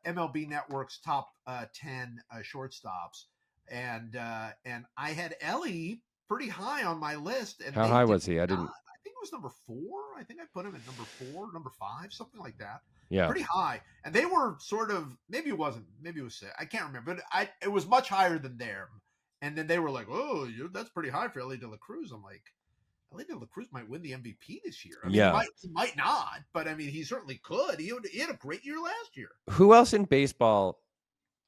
MLB Network's top 10 shortstops, and I had Ellie pretty high on my list. And how high was he? I didn't. I think it was number 4. I think I put him at number 4, number 5, something like that. Yeah, pretty high. And they were sort of, maybe it wasn't, maybe it was 6. I can't remember, but it was much higher than them. And then they were like, "Oh, that's pretty high for Ellie De La Cruz." I'm like, Ellie De La Cruz might win the MVP this year. I mean, he might not, but I mean, he certainly could. He had a great year last year. Who else in baseball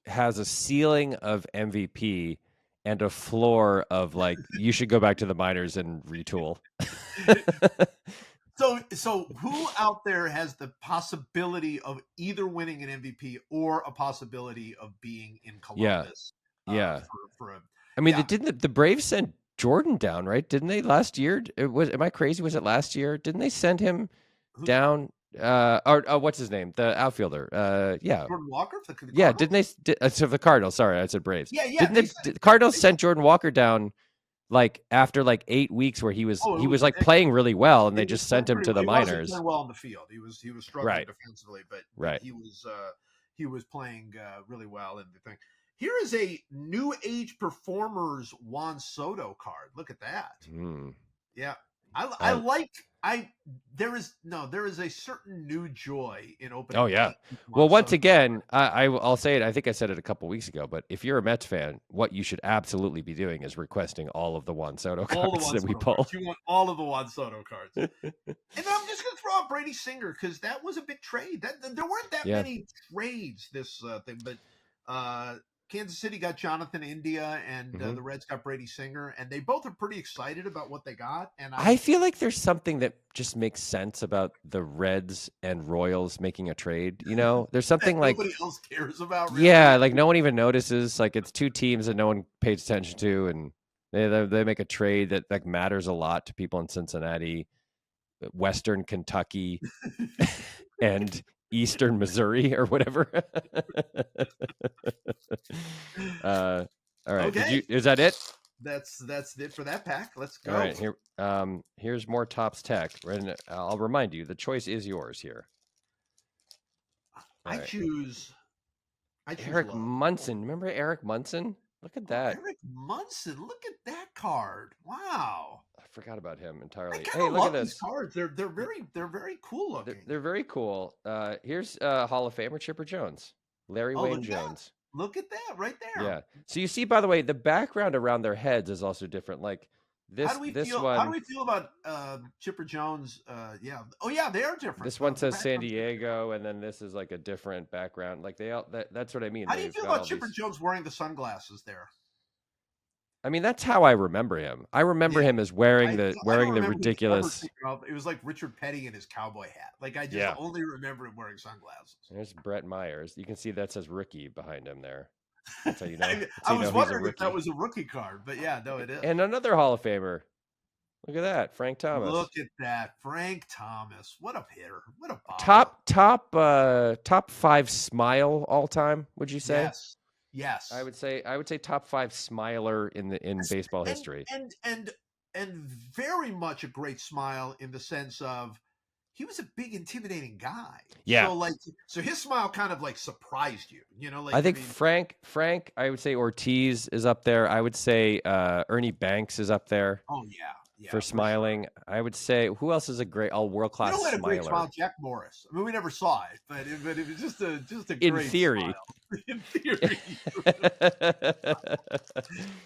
has a ceiling of MVP and a floor of like you should go back to the minors and retool? So who out there has the possibility of either winning an MVP or a possibility of being in Columbus? Yeah. Didn't the Braves send Jordan down, right? Didn't they last year? Am I crazy? Was it last year? Didn't they send him down? What's his name? The outfielder. Jordan Walker. Yeah, didn't they? So the Cardinals. Sorry, I said Braves. Yeah. Didn't the Cardinals sent Jordan Walker down like after like 8 weeks where he was like playing really well, and they just sent him to the minors. He wasn't playing well on the field. He was struggling defensively, but he was playing really well in the thing. Here is a New Age Performers Juan Soto card. Look at that. Yeah. There is a certain new joy in opening. Oh yeah. Well, once again, I'll say it. I think I said it a couple weeks ago, but if you're a Mets fan, what you should absolutely be doing is requesting all of the Juan Soto cards that we pull. You want all of the Juan Soto cards. And then I'm just going to throw out Brady Singer because that was a big trade. There weren't that many trades this thing, but Kansas City got Jonathan India, and the Reds got Brady Singer, and they both are pretty excited about what they got. And I feel like there's something that just makes sense about the Reds and Royals making a trade. You know, there's something like nobody else cares about. Really. Yeah, like no one even notices. Like it's 2 teams that no one pays attention to, and they make a trade that like matters a lot to people in Cincinnati, Western Kentucky, and Eastern Missouri or whatever. All right. Okay. Is that it? That's it for that pack. Let's go. All right. Here's more Topps Tech. And I'll remind you, the choice is yours here. I choose Eric Munson. Remember Eric Munson? Look at that. Eric Munson. Look at that card. Wow. I forgot about him entirely. Hey, look at this. These cards. They're very cool looking. They're very cool. Here's Hall of Famer Chipper Jones. Larry Wayne Jones. Look at that right there. Yeah. So you see, by the way, the background around their heads is also different. Like this, How do we feel about Chipper Jones? Yeah. Oh yeah, they are different. This one says San Diego, and then this is like a different background. Like that's what I mean. How do you feel about Chipper Jones wearing the sunglasses there? I mean, that's how I remember him. I remember Yeah. him as wearing I the I don't wearing the remember him ever ridiculous. taking off. It was like Richard Petty in his cowboy hat. Like I just Yeah. only remember him wearing sunglasses. There's Brett Myers. You can see that says rookie behind him there. That's how you know. That's how I you was know he's a wondering if that rookie. was a rookie card, but yeah, no, it is. And another Hall of Famer. Look at that, Frank Thomas. Look at that, Frank Thomas. What a hitter! What a bomber! Top 5 smile all time, would you say? Yes, yes. I would say top 5 smiler in baseball And history. and and and very much a great smile in the sense of he was a big intimidating guy. Yeah. So his smile kind of like surprised you. I Like I think mean, Frank, I would say Ortiz is up there. I would say Ernie Banks is up there oh yeah, yeah, for for sure. smiling. I would say who else is a great world You class know who had a great smiler? smile? Jack Morris. I mean, we never saw it, but it was just a In great theory. smile. In theory,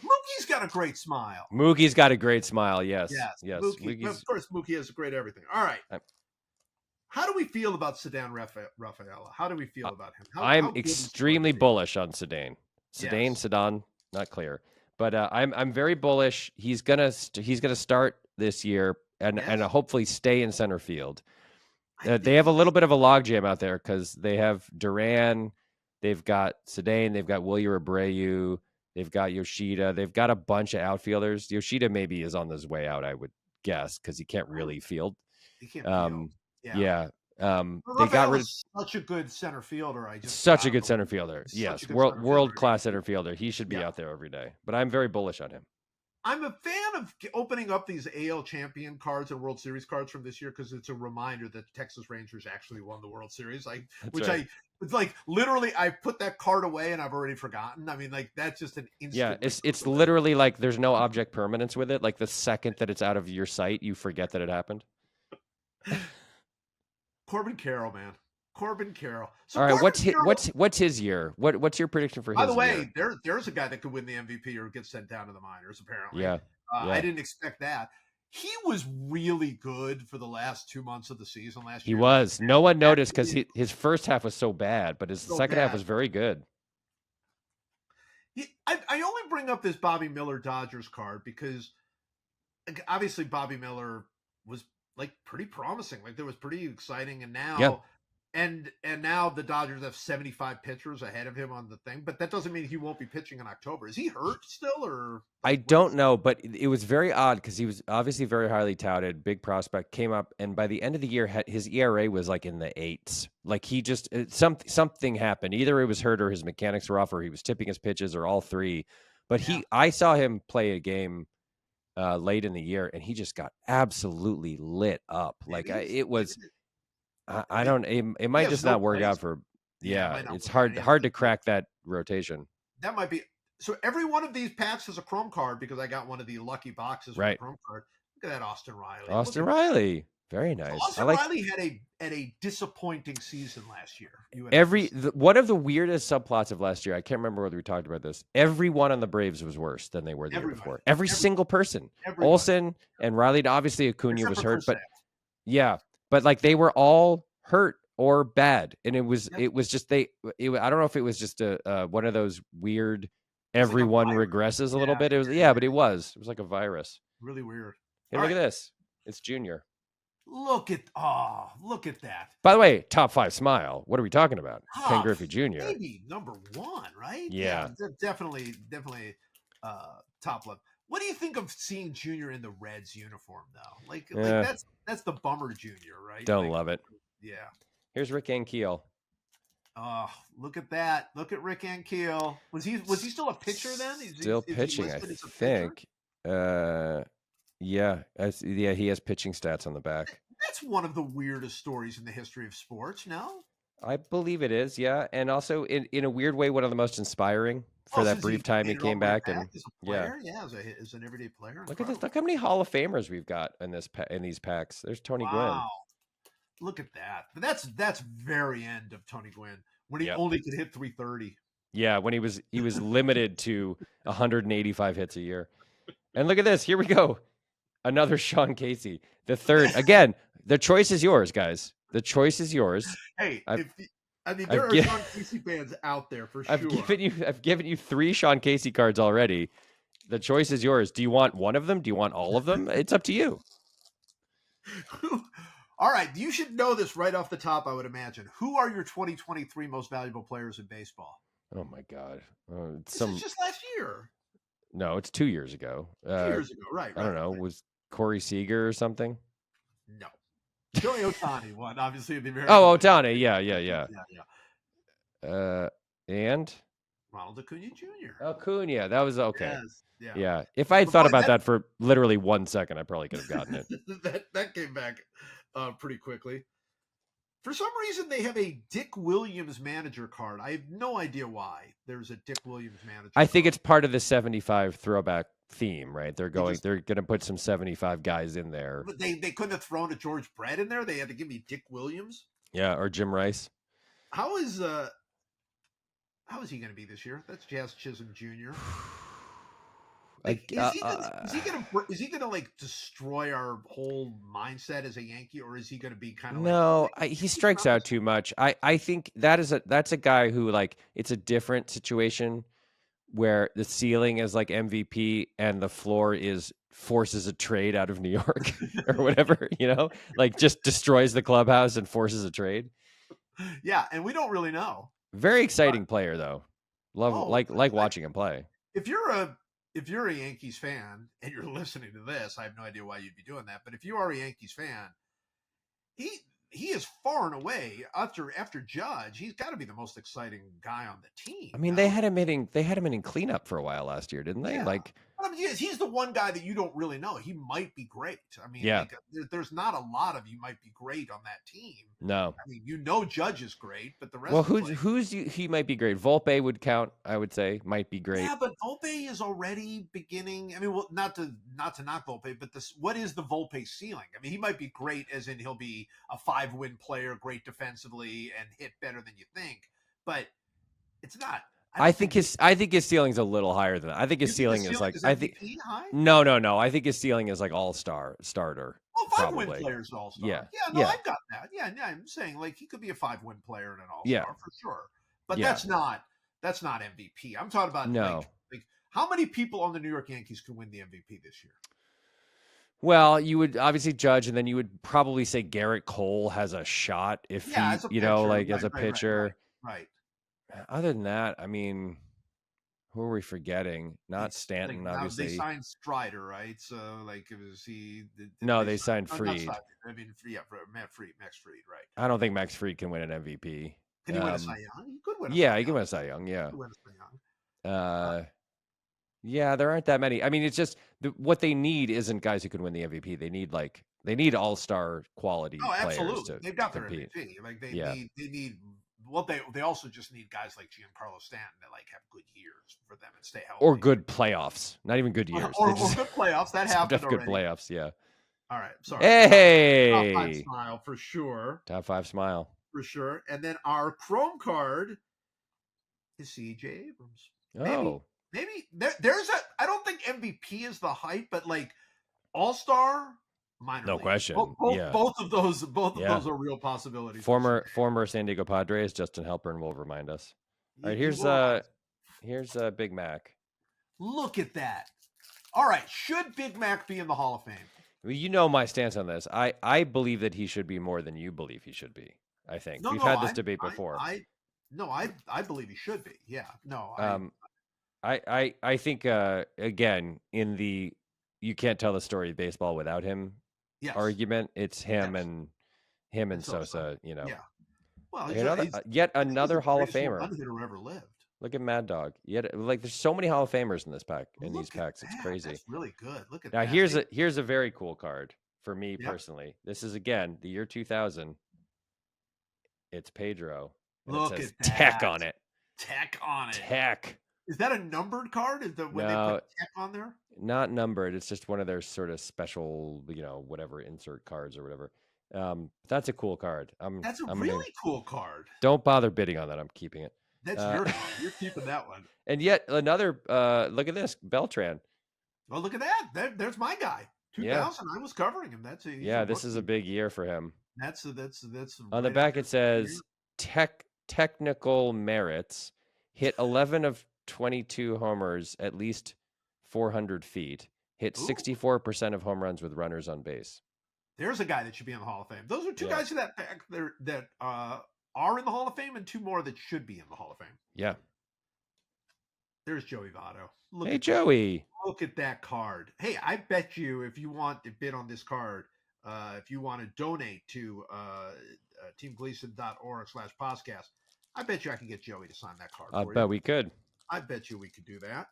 Mookie's got a great smile. Mookie's got a great smile. Yes. Yes, Yes. Mookie. Of course, Mookie has a great everything. All right. I'm How do we feel about Sedan Rafaela? How do we feel about him? How I'm good is he going to extremely be? bullish on Yes. Sedan, not clear, but I'm very bullish. He's gonna start this year and Yes. hopefully stay in center field. I They think have a he little bit of a logjam out there because they have Duran, they've got Sedan, they've got Wilyer Abreu, they've got Yoshida, they've got a bunch of outfielders. Yoshida maybe is on his way out, I would guess, because he can't oh, really field. he can't field. Um, Yeah. yeah, But they got Rafael rid of is such a good center fielder. such a I don't good know. center fielder. He's such a Yes, good center world fielder. class center fielder. He should be Yeah. out there every day. But I'm very bullish on him. I'm a fan of opening up these AL champion cards and World Series cards from this year because it's a reminder that Texas Rangers actually won the World Series. That's right. It's like literally I put that card away and I've already forgotten. I mean, like that's just an Yeah, instant. it's literally like there's no object permanence with it. Like the second that it's out of your sight, you forget that it happened. Corbin Carroll, man, Corbin Carroll. So All right, Corbin Carroll. what's his year? What's your prediction for By the his way, year? there's a guy that could win the MVP or get sent down to the minors. Apparently, Yeah, I yeah, didn't expect that. He was really good for the last 2 months of the season last he year. Like was. No one noticed because actually his first half was so bad, but his so second half bad. was very good. I only bring up this Bobby Miller Dodgers card because like, obviously Bobby Miller was like pretty promising. Like there was pretty exciting, and Yeah, now the Dodgers have 75 pitchers ahead of him on the thing. But that doesn't mean he won't be pitching in October. Is he hurt still, or I like what don't is? know, but it was very odd because he was obviously very highly touted, big prospect, came up, and by the end of the year, his ERA was like in the 8s. Like he just something happened. Either it was hurt, or his mechanics were off, or he was tipping his pitches, or all three. But Yeah, I saw him play a game late in the year, and he just got absolutely lit up. did Like he? it was, I I mean, don't. It he might has just no not work place. out for. Yeah, it Yeah, might not it's work out any other hard than to crack that rotation. that might be. So every one of these packs has a Chrome card because I got one of the lucky boxes with a Right, Chrome card. Look at that, Austin Riley. Look Austin at that. Riley, very So nice. I Austin like Riley had a disappointing season last year. You would have to say. one of the weirdest subplots of last year. I can't remember whether we talked about this. Everyone on the Braves was worse than they were the year Everybody, before. Every every, single person. everybody, Olsen and Riley. Obviously, Acuna except was for hurt, Chris but Sale. yeah, but like they were all hurt or bad, and Yep. it was just I don't know if it was just a one of those weird. It's like a Everyone virus. regresses a little Yeah, bit. It was yeah, but it was like a virus. really weird. Hey, All look right, at this. It's Junior. look at that. By the way, top 5 smile. What are we talking about? Ken Tough, Griffey Jr. maybe number one, right? Yeah, Yeah. definitely top level. What do you think of seeing Junior in the Reds uniform though? Like Eh, that's the bummer Junior, right? don't Like love it. yeah. Here's Rick Ankiel. Oh, look at that! Look at Rick Ankiel. Was he still a pitcher then? Still Is he pitching, I listed as a pitcher? think. Yeah, yeah, he has pitching stats on the back. That's one of the weirdest stories in the history of sports. No, I believe it is, yeah, and also in a weird way, one of the most inspiring for that since he brief time he made it all came the way back, back and as a yeah, player, yeah, as an everyday player, look at this. incredible. Look how many Hall of Famers we've got in in these packs. There's Tony Gwynn. Wow, look at that. But that's very end of Tony Gwynn when he Yep. only could hit 330. Yeah, when he was limited to 185 hits a year. And look at this. Here we go. Another Sean Casey. The third. Again, the choice is yours, guys. The choice is yours. Hey, I've, I mean, there I've, are gi- Sean Casey fans out there for I've sure. given you 3 Sean Casey cards already. The choice is yours. Do you want one of them? Do you want all of them? It's up to you. All right, you should know this right off the top, I would imagine. Who are your 2023 most valuable players in baseball? Oh my God. This is just last year. No, it's 2 years ago. 2 years ago, right? I don't know. Right. Was Corey Seager or something? No. Shohei Ohtani won, obviously, the American Oh, League. Ohtani. Yeah. And Ronald Acuna Jr. Acuna. That was okay. Yes, Yeah. If I had thought about that for literally 1 second, I probably could have gotten it. that came back pretty quickly. For some reason, they have a Dick Williams manager card. I have no idea why there's a Dick Williams manager. I think it's part of the 75 throwback theme, right? They're going to put some 75 guys in there. But they couldn't have thrown a George Brett in there. They had to give me Dick Williams. Yeah, or Jim Rice. How is he going to be this year? That's Jazz Chisholm Jr. Like, is he gonna like destroy our whole mindset as a Yankee, or is he gonna be kind of no? He strikes out too much. I think that's a guy who, like, it's a different situation where the ceiling is like MVP and the floor is forces a trade out of New York or whatever, like just destroys the clubhouse and forces a trade. Yeah, and we don't really know. Very exciting player though. Like watching him play. If you're a Yankees fan and you're listening to this, I have no idea why you'd be doing that. But if you are a Yankees fan, he is far and away after Judge. He's got to be the most exciting guy on the team. I mean, they had him in cleanup for a while last year, didn't they? Yeah. Like, he's the one guy that you don't really know. He might be great. I mean, there's not a lot of you might be great on that team. No. I mean, Judge is great, but the rest. Well, he might be great. Volpe would count, I would say, might be great. Yeah, but Volpe is already beginning. I mean, well, not to knock Volpe, but what is the Volpe ceiling? I mean, he might be great, as in he'll be a 5-win player, great defensively, and hit better than you think. But it's not. I think his ceiling's a little higher than that. I think his ceiling is like MVP high? No. I think his ceiling is like all-star starter. Oh, 5-win players all-star. Yeah, I've got that. Yeah, I'm saying like he could be a 5-win player and an all-star for sure. But that's not MVP. I'm talking about like how many people on the New York Yankees can win the MVP this year? Well, you would obviously Judge, and then you would probably say Garrett Cole has a shot if he, as a pitcher. Right. Other than that, I mean, who are we forgetting? Not Stanton, obviously. They signed Strider, right? So, like, was he? They signed Fried. Max Fried, right? I don't think Max Fried can win an MVP. Can he win a Cy Young? He could win. He can win a Cy Young. Yeah. Yeah, there aren't that many. I mean, it's just what they need isn't guys who can win the MVP. They need all-star quality players. Absolutely. They've got their MVP. Like they need. Well, they also just need guys like Giancarlo Stanton that like have good years for them and stay healthy. Or good playoffs. Not even good years. Or good playoffs. That happened already. Good playoffs, yeah. All right, sorry. Hey! Top 5 smile for sure. Top 5 smile. For sure. And then our Chrome card is C.J. Abrams. Maybe there's I don't think MVP is the hype, but like All-Star, minor league. Question. Both of those are real possibilities. Former San Diego Padres, Justin Halpern will remind us. All right, here's Big Mac. Look at that. All right, should Big Mac be in the Hall of Fame? Well, you know my stance on this. I believe that he should be more than you believe he should be. I think we've had this debate before. I believe he should be. Yeah. No. I think again, in the you can't tell the story of baseball without him argument, it's him and Sosa. Yeah. Well, yet another Hall of Famer. Hitter ever lived. Look at Mad Dog. There's so many Hall of Famers in this pack. These packs, it's crazy. That's really good. Look at now. Here's a very cool card for me personally. This is again the year 2000. It's Pedro. Look at that. Tech on it. Tech on it. Tech. Is that a numbered card? Is that when they put tech on there? Not numbered. It's just one of their sort of special, whatever insert cards or whatever. That's a cool card. That's a really cool card. Don't bother bidding on that. I'm keeping it. That's your card. You're keeping that one. And yet another. Look at this, Beltran. Oh, look at that. There's my guy. 2000. I was covering him. This is a big year for him. That's on the back. It says technical merits. Hit 11 of 22 homers at least 400 feet. Hit Ooh, 64% of home runs with runners on base. there's a guy that should be in the Hall of Fame. Those are two Yeah. guys that are in the Hall of Fame, and two more that should be in the Hall of Fame. Yeah. There's Joey Votto. Hey, Joey. Look at that card. Hey, I bet you if you want to bid on this card, if you want to donate to teamgleason.org/podcast, I bet you I can get Joey to sign that card I for bet you. we could. I bet you we could do that.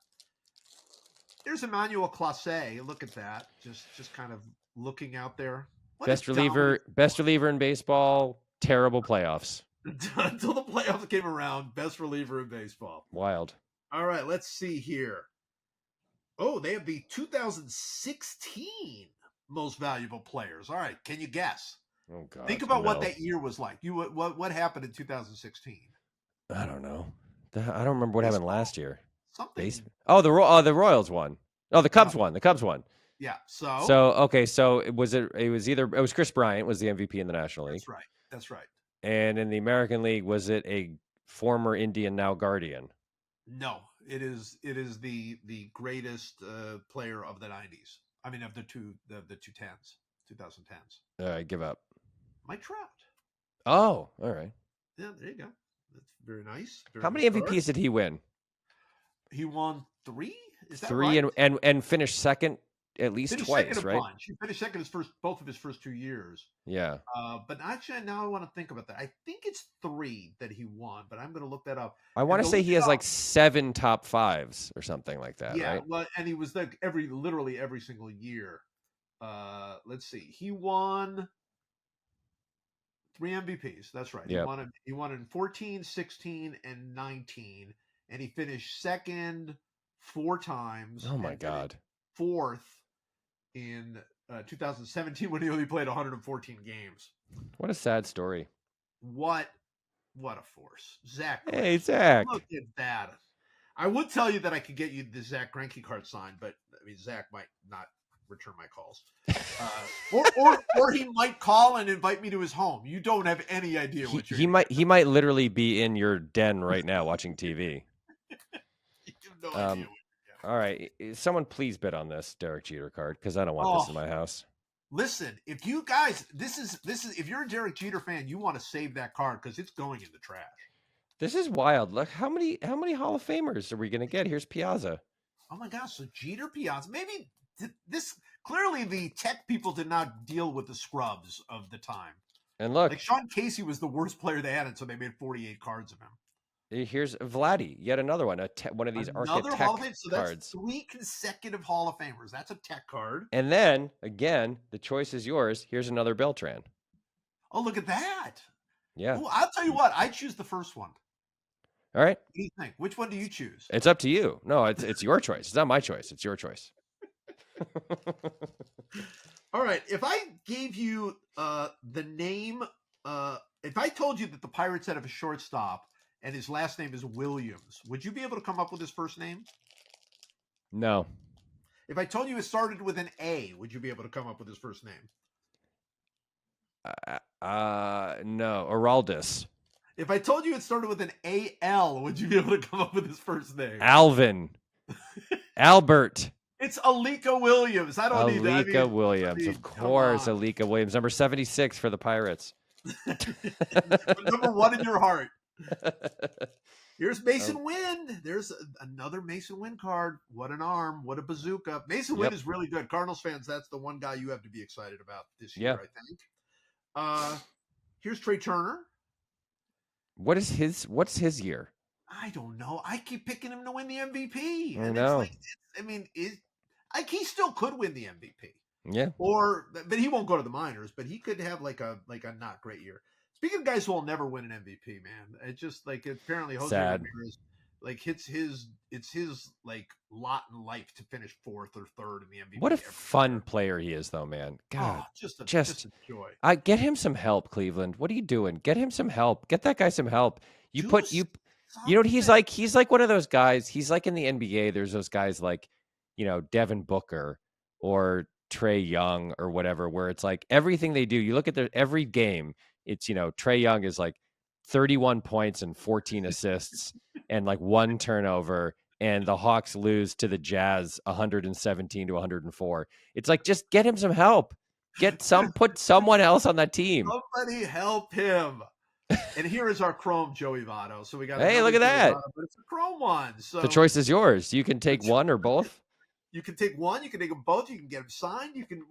There's Emmanuel Clase. Look at that. Just kind of looking out there. Best reliever in baseball. Terrible playoffs. Until the playoffs came around, best reliever in baseball. Wild. All right, let's see here. Oh, they have the 2016 most valuable players. All right, can you guess? Oh God. Think about what that year was like. What happened in 2016? I don't know. I don't remember what happened last year. Something. Oh, the Royals won. Oh, the Cubs won. The Cubs won. Yeah. So okay. So it was Chris Bryant was the MVP in the National League. That's right. And in the American League, was it a former Indian, now Guardian? No, it is the greatest player of the 90s. I mean, of the 2010s. I give up. Mike Trout. Oh, all right. Yeah, there you go. That's very nice. How many MVPs did he win? He won 3. Is that 3 right? and finished second at least twice, right? He finished second both of his first 2 years. Yeah. But actually, now I want to think about that. I think it's 3 that he won, but I'm going to look that up. I want to say he has like 7 top 5s or something like that. Yeah, right? Well, and he was like literally every single year. Let's see, he won 3 MVPs. That's right. Yep. He won in 14, 16, and 19, and he finished second 4 times. Oh my God. 4th in 2017 when he only played 114 games. What a sad story. What a force. Zach. Hey, Zach. Look at that. I would tell you that I could get you the Zach Greinke card signed, but I mean, Zach might not return my calls. Or he might call and invite me to his home. You don't have any idea what he might literally be in your den right now watching TV. You have no idea. All right, someone please bid on this Derek Jeter card because I don't want this in my house. Listen, if you guys, this is if you're a Derek Jeter fan, you want to save that card because it's going in the trash. This is wild. Look, how many Hall of Famers are we going to get? Here's Piazza. Oh my gosh, so Jeter, Piazza, maybe this clearly the tech people did not deal with the scrubs of the time. And look, like Sean Casey was the worst player they had, and so they made 48 cards of him. Here's Vladdy, yet another one, one of these Architect cards. So that's 3 consecutive Hall of Famers. That's a tech card. And then, again, the choice is yours. Here's another Beltran. Oh, look at that. Yeah. Ooh, I'll tell you what. I choose the first one. All right. What do you think? Which one do you choose? It's up to you. No, it's your choice. It's not my choice. It's your choice. All right. If I gave you the name, if I told you that the Pirates have a shortstop and his last name is Williams, would you be able to come up with his first name? No. If I told you it started with an A, would you be able to come up with his first name? No. Araldus. If I told you it started with an A-L, would you be able to come up with his first name? Alvin. Albert. It's Alika Williams. I don't need that. Alika Williams. Of course, Alika Williams. Number 76 for the Pirates. Number 1 in your heart. Here's Mason Wynn. There's another Mason Wynn card. What an arm. What a bazooka. Mason Wynn is really good. Cardinals fans, that's the one guy you have to be excited about this year, I think. Here's Trey Turner. What's his year? I don't know. I keep picking him to win the MVP. I know. He still could win the MVP. Yeah. But he won't go to the minors, but he could have like a not great year. Speaking of guys who will never win an MVP, man, it's just like apparently Jose Ramirez, like it's his like lot in life to finish 4th or 3rd in the MVP. What a fun player he is, though, man. God, just a joy. I get him some help, Cleveland. What are you doing? Get him some help. Get that guy some help. You know what he's like? He's like one of those guys. He's like in the NBA. There's those guys like, Devin Booker or Trey Young or whatever, where it's like everything they do. You look at every game. It's, Trey Young is like 31 points and 14 assists and like 1 turnover and the Hawks lose to the Jazz 117 to 104. It's like, just get him some help. Put someone else on that team. Somebody help him. And here is our Chrome Joey Votto. So we got Hey, another look at Joey that. Votto, but it's a Chrome one. So The choice is yours. You can take one or both. You can take one. You can take them both. You can get them signed. You can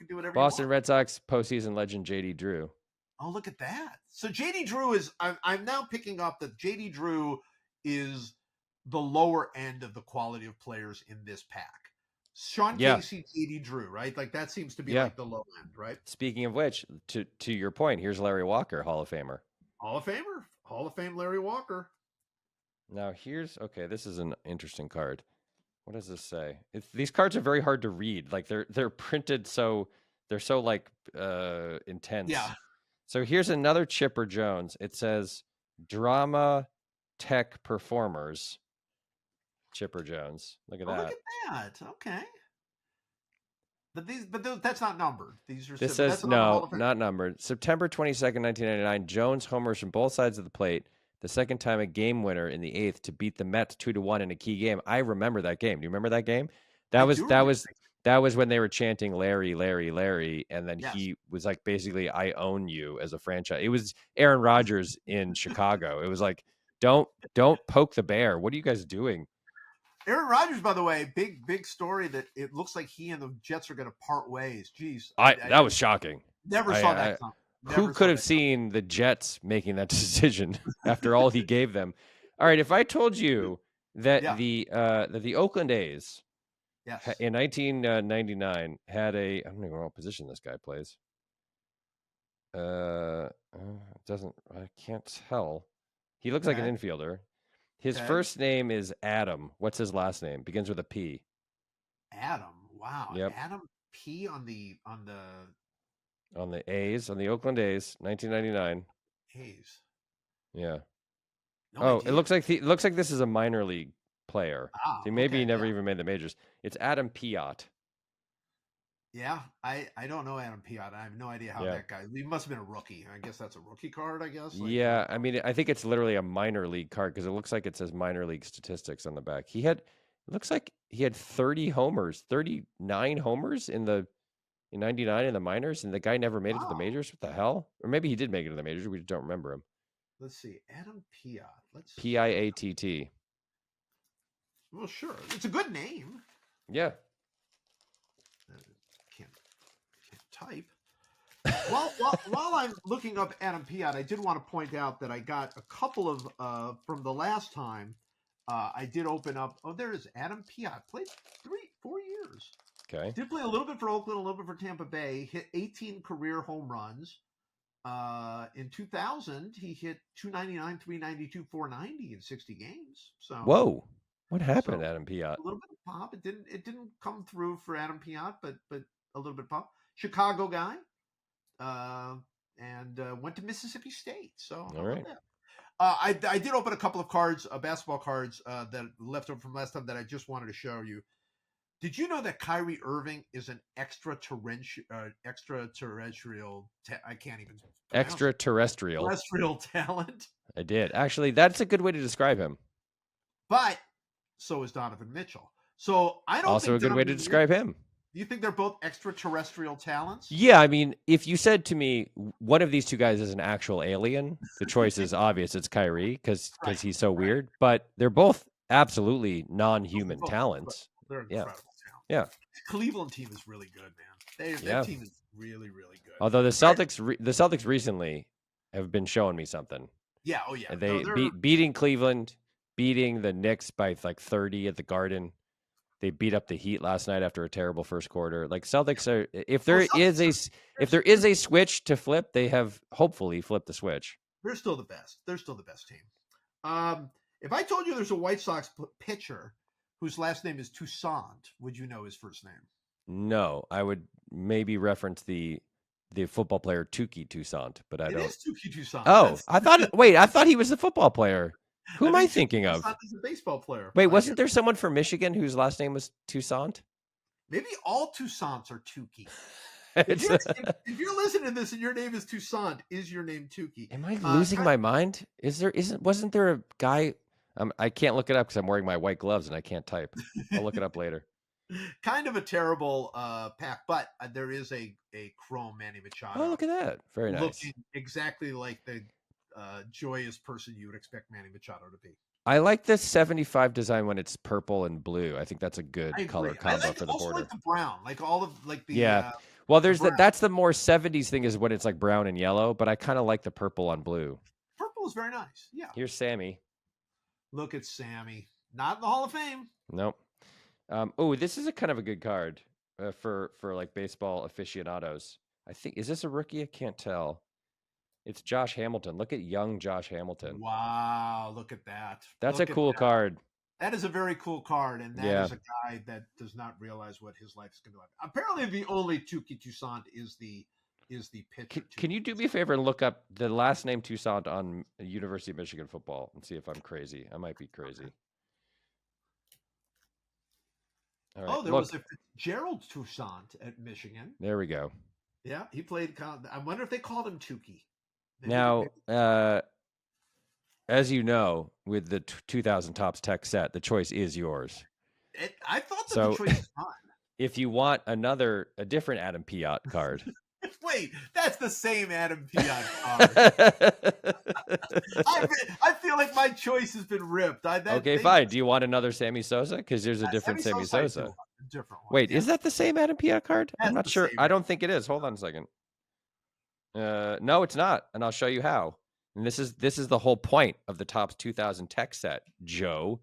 do whatever. Boston you want. Red Sox postseason legend JD Drew. Oh, look at that. So JD Drew is. I'm now picking up that JD Drew is the lower end of the quality of players in this pack. Sean Casey, JD Drew, right? Like that seems to be like the low end, right? Speaking of which, to your point, here's Larry Walker, Hall of Famer. Hall of Fame Larry Walker. Now this is an interesting card. What does this say? These cards are very hard to read. Like they're printed they're so like intense. Yeah. So here's another Chipper Jones. It says Drama Tech Performers. Chipper Jones. Look at that. Look at that. Okay. But that's not numbered. This says no, not numbered. September 22nd, 1999. Jones homers from both sides of the plate. The second time a game winner in the 8th to beat the Mets 2-1 in a key game. I remember that game. Do you remember that game? That was when they were chanting Larry, Larry, Larry, and then he was like, basically, I own you as a franchise. It was Aaron Rodgers in Chicago. It was like, don't poke the bear. What are you guys doing? Aaron Rodgers, by the way, big story that it looks like he and the Jets are going to part ways. Jeez, that was shocking. Never saw that coming. Who could have seen the Jets making that decision after all he gave them? All right, if I told you that the Oakland A's in 1999 had I'm not even know what position this guy plays. I can't tell. He looks like an infielder. His first name is Adam. What's his last name? Begins with a P. Adam. Wow. Yep. Adam P on the A's, on the Oakland A's, 1999. A's. Yeah. No idea. It looks like this is a minor league player. So maybe he never even made the majors. It's Adam Piot. Yeah, I don't know Adam Piot. I have no idea how that guy. He must have been a rookie. I guess that's a rookie card. I guess. I mean, I think it's literally a minor league card because it looks like it says minor league statistics on the back. It looks like he had 30 homers, 39 homers in 99 in the minors, and the guy never made it to the majors. What the hell? Or maybe he did make it to the majors. We just don't remember him. Let's see, Adam Piot. Piatt. Well, sure, it's a good name. Yeah. Can't type. While I'm looking up Adam Piot, I did want to point out that I got a couple of from the last time. I did open up. Oh, there is Adam Piot. Played 4 years. Okay. Did play a little bit for Oakland, a little bit for Tampa Bay. Hit 18 career home runs. In 2000, he hit 299, 392, 490 in 60 games. So whoa, what happened to Adam Piot? A little bit of pop. It didn't come through for Adam Piot, but a little bit of pop. Chicago guy, and went to Mississippi State. So all right. I did open a couple of cards, basketball cards that left over from last time that I just wanted to show you. Did you know that Kyrie Irving is an extraterrestrial? I can't even. Extraterrestrial. Terrestrial talent. I did. Actually, that's a good way to describe him. But so is Donovan Mitchell. So I don't. Also, a good way to describe him. Do you think they're both extraterrestrial talents? Yeah, I mean, if you said to me one of these two guys is an actual alien, the choice is obvious. It's Kyrie because he's so weird. But they're both absolutely non-human talents. They're incredible talent. Yeah. Cleveland team is really good, man. That team is really, really good. Although the Celtics recently have been showing me something. Yeah. Oh yeah. They beating Cleveland, beating the Knicks by like 30 at the Garden. They beat up the Heat last night after a terrible first quarter. Like Celtics are, if there is a switch to flip, they have hopefully flipped the switch. They're still the best. They're still the best team. If I told you there's a White Sox pitcher whose last name is Toussaint, would you know his first name? No, I would maybe reference the football player Touki Toussaint, but I don't. It is Touki Toussaint. Oh, I thought he was the football player. Who am I thinking of? He's a baseball player. Wait, wasn't there someone from Michigan whose last name was Toussaint? Maybe all Toussaints are Touki. If you're listening to this and your name is Toussaint, is your name Touki? Am I losing my mind? Wasn't there a guy, I can't look it up because I'm wearing my white gloves and I can't type. I'll look it up later. Kind of a terrible pack, but there is a chrome Manny Oh, Machado look at that. Very nice. looking exactly like the joyous person you would expect Manny Machado to be. I like this 75 design when it's purple and blue. I think that's a I good color agree. I combo like for the also like border. the brown, like all of like Yeah. Well, the there's brown. that's the more 70s thing is when it's like brown and yellow, but I kind of like the purple on blue. Purple is very nice. Yeah. Here's Sammy. Look at Sammy. Not in the Hall of Fame. Nope. Oh, this is a kind of a good card for like baseball aficionados. I think is this a rookie? I can't tell. It's Josh Hamilton. Look at young Josh Hamilton. Wow, look at that. That's a Look at cool that. card. That is a very cool card, and that Yeah. is a guy that does not realize what his life is going to be. Apparently, the only Tuki Toussaint is the pitcher. Can you do me a favor and look up the last name Toussaint on University of Michigan football and see if I'm crazy? I might be crazy. All right, Oh, there was a Gerald Toussaint at Michigan. There we go. Yeah, he played. I wonder if they called him Tukey. Now, as you know, with the 2000 Topps Tech set, the choice is yours. I thought that the choice was mine. If you want a different Adam Piot card. Wait, that's the same Adam Piot card. I feel like my choice has been ripped. Okay, fine. Do you want another Sammy Sosa? Because there's a different Sammy Sosa. Different one. Wait, is that the same Adam Piot card? I'm not sure. I don't think it is. Hold on a second. No, it's not, and I'll show you how. And this is the whole point of the Topps 2000 Tech set, Joe.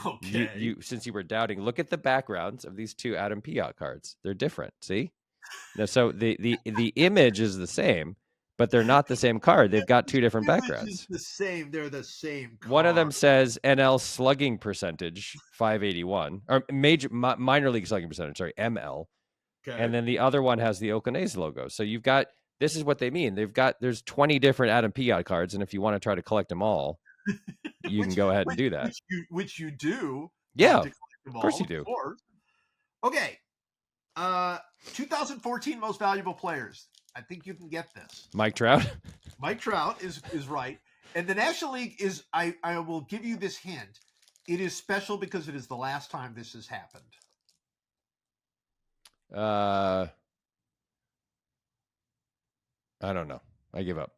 Okay. You since you were doubting, look at the backgrounds of these two Adam Piot cards. They're different. See? Now, so the image is the same, but they're not the same card. They've got two different backgrounds. The same. They're the same card. One of them says NL slugging percentage 581, or minor league slugging percentage. Sorry, ML. Okay. And then the other one has the Oakland A's logo. So you've got. This is what they mean. There's 20 different Adam Piot cards, and if you want to try to collect them all, you can go ahead and do that. Which you do. Yeah, of course you do. Okay. 2014 most valuable players. I think you can get this. Mike Trout. Mike Trout is right. And the National League is, I will give you this hint. It is special because it is the last time this has happened. I don't know. I give up.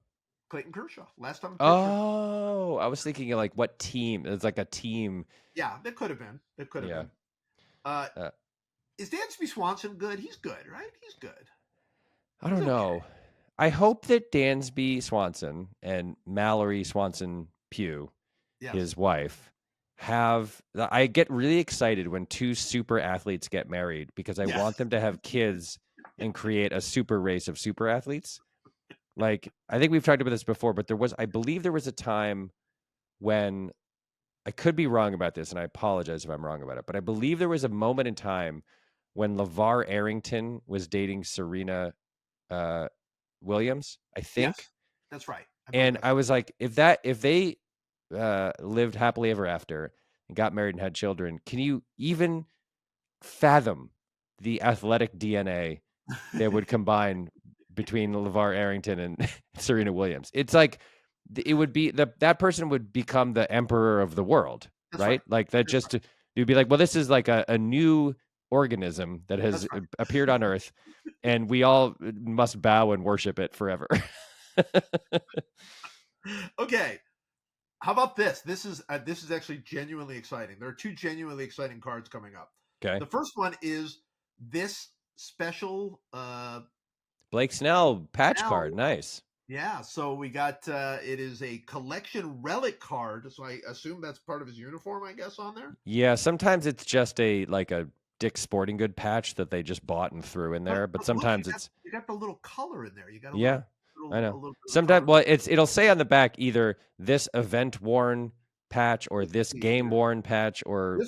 Clayton Kershaw. Last time. Oh, I was thinking of like what team? It's like a team. Yeah, that could have been. Been. Is Dansby Swanson good? He's good, right? He's good. I don't know. I hope that Dansby Swanson and Mallory Swanson Pugh, his wife, I get really excited when two super athletes get married because I want them to have kids and create a super race of super athletes. Like, I think we've talked about this before, but I believe there was a time when, I could be wrong about this, and I apologize if I'm wrong about it, but I believe there was a moment in time when LeVar Arrington was dating Serena Williams, I think. Yes, that's right. I was like, if they lived happily ever after and got married and had children, can you even fathom the athletic DNA that would combine between LeVar Arrington and Serena Williams? It's like it would be that person would become the emperor of the world, right? Like that. You'd be like, well, this is like a new organism that has appeared on Earth, and we all must bow and worship it forever. Okay, how about this? This is actually genuinely exciting. There are two genuinely exciting cards coming up. Okay, the first one is this special Blake Snell patch card. Nice. Yeah, so we got it is a collection relic card, so I assume that's part of his uniform, I guess, on there. Yeah, sometimes it's just a Dick's Sporting Good patch that they just bought and threw in there, but sometimes you got the little color in there. You got I know. Sometimes it'll say on the back either this event worn patch or this game worn patch or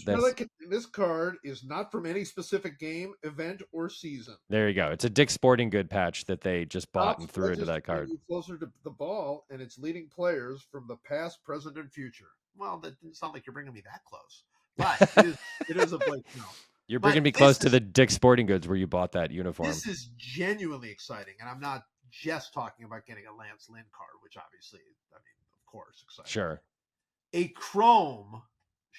this card is not from any specific game, event, or season. There you go. It's a Dick's Sporting Good patch that they just bought and threw into that card. Closer to the ball and its leading players from the past, present, and future. Well, that doesn't sound like you're bringing me that close, but it is a Blake Snell. You're bringing me close to the Dick's Sporting Goods where you bought that uniform. This is genuinely exciting, and I'm not just talking about getting a Lance Lynn card, which obviously, I mean, of course, exciting. Sure. a chrome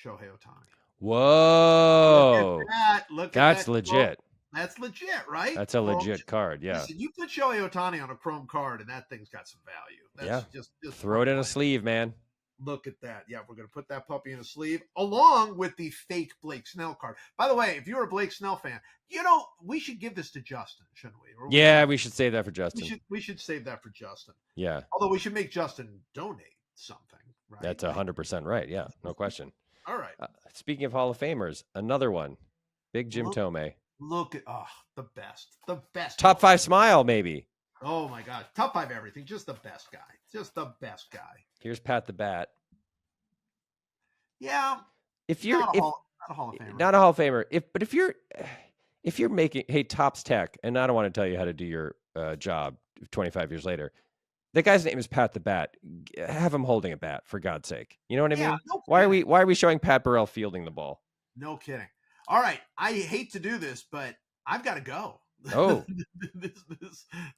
Shohei Ohtani. Look at Whoa. that. Look at That's that. Chrome. legit. That's legit, right? That's a Chrome. legit card. Yeah. Listen, you put Shohei Ohtani on a chrome card, and that thing's got some value. Yeah. That's just Throw it in a point. sleeve, man. Look at that. Yeah, we're going to put that puppy in a sleeve along with the fake Blake Snell card. By the way, if you're a Blake Snell fan, we should give this to Justin, shouldn't we? Or Yeah, we should save that for Justin. we should save that for Justin. Yeah. Although we should make Justin donate something, right? That's 100% right. Yeah, no question. All right. Speaking of Hall of Famers, another one. Big Jim Thome. Look at the best. Top 5 smile, maybe. Oh my gosh, top 5 everything. Just the best guy. Just the best guy. Here's Pat the Bat. Yeah. If you're not a Hall of Famer. Not a Hall of Famer. If you're making, hey, Topps Tech, and I don't want to tell you how to do your job 25 years later. The guy's name is Pat the Bat. Have him holding a bat, for God's sake. You know what I mean? No why are we showing Pat Burrell fielding the ball? No kidding. All right, I hate to do this, but I've got to go. Oh, this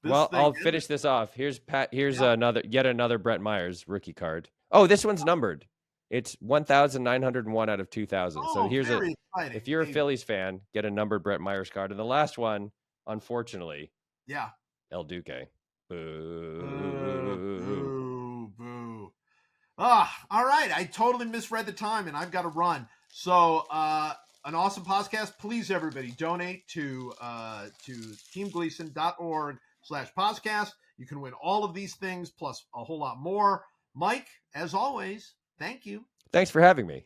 well, I'll finish this off. Here's Pat. Here's yet another Brett Myers rookie card. Oh, this one's numbered. It's 1,901 out of 2,000. So here's if you're a Phillies fan, get a numbered Brett Myers card. And the last one, unfortunately, El Duque. Boo. Boo. All right. I totally misread the time, and I've got to run. So, an awesome podcast. Please, everybody, donate to teamgleason.org/podcast. You can win all of these things plus a whole lot more. Mike, as always, thank you. Thanks for having me.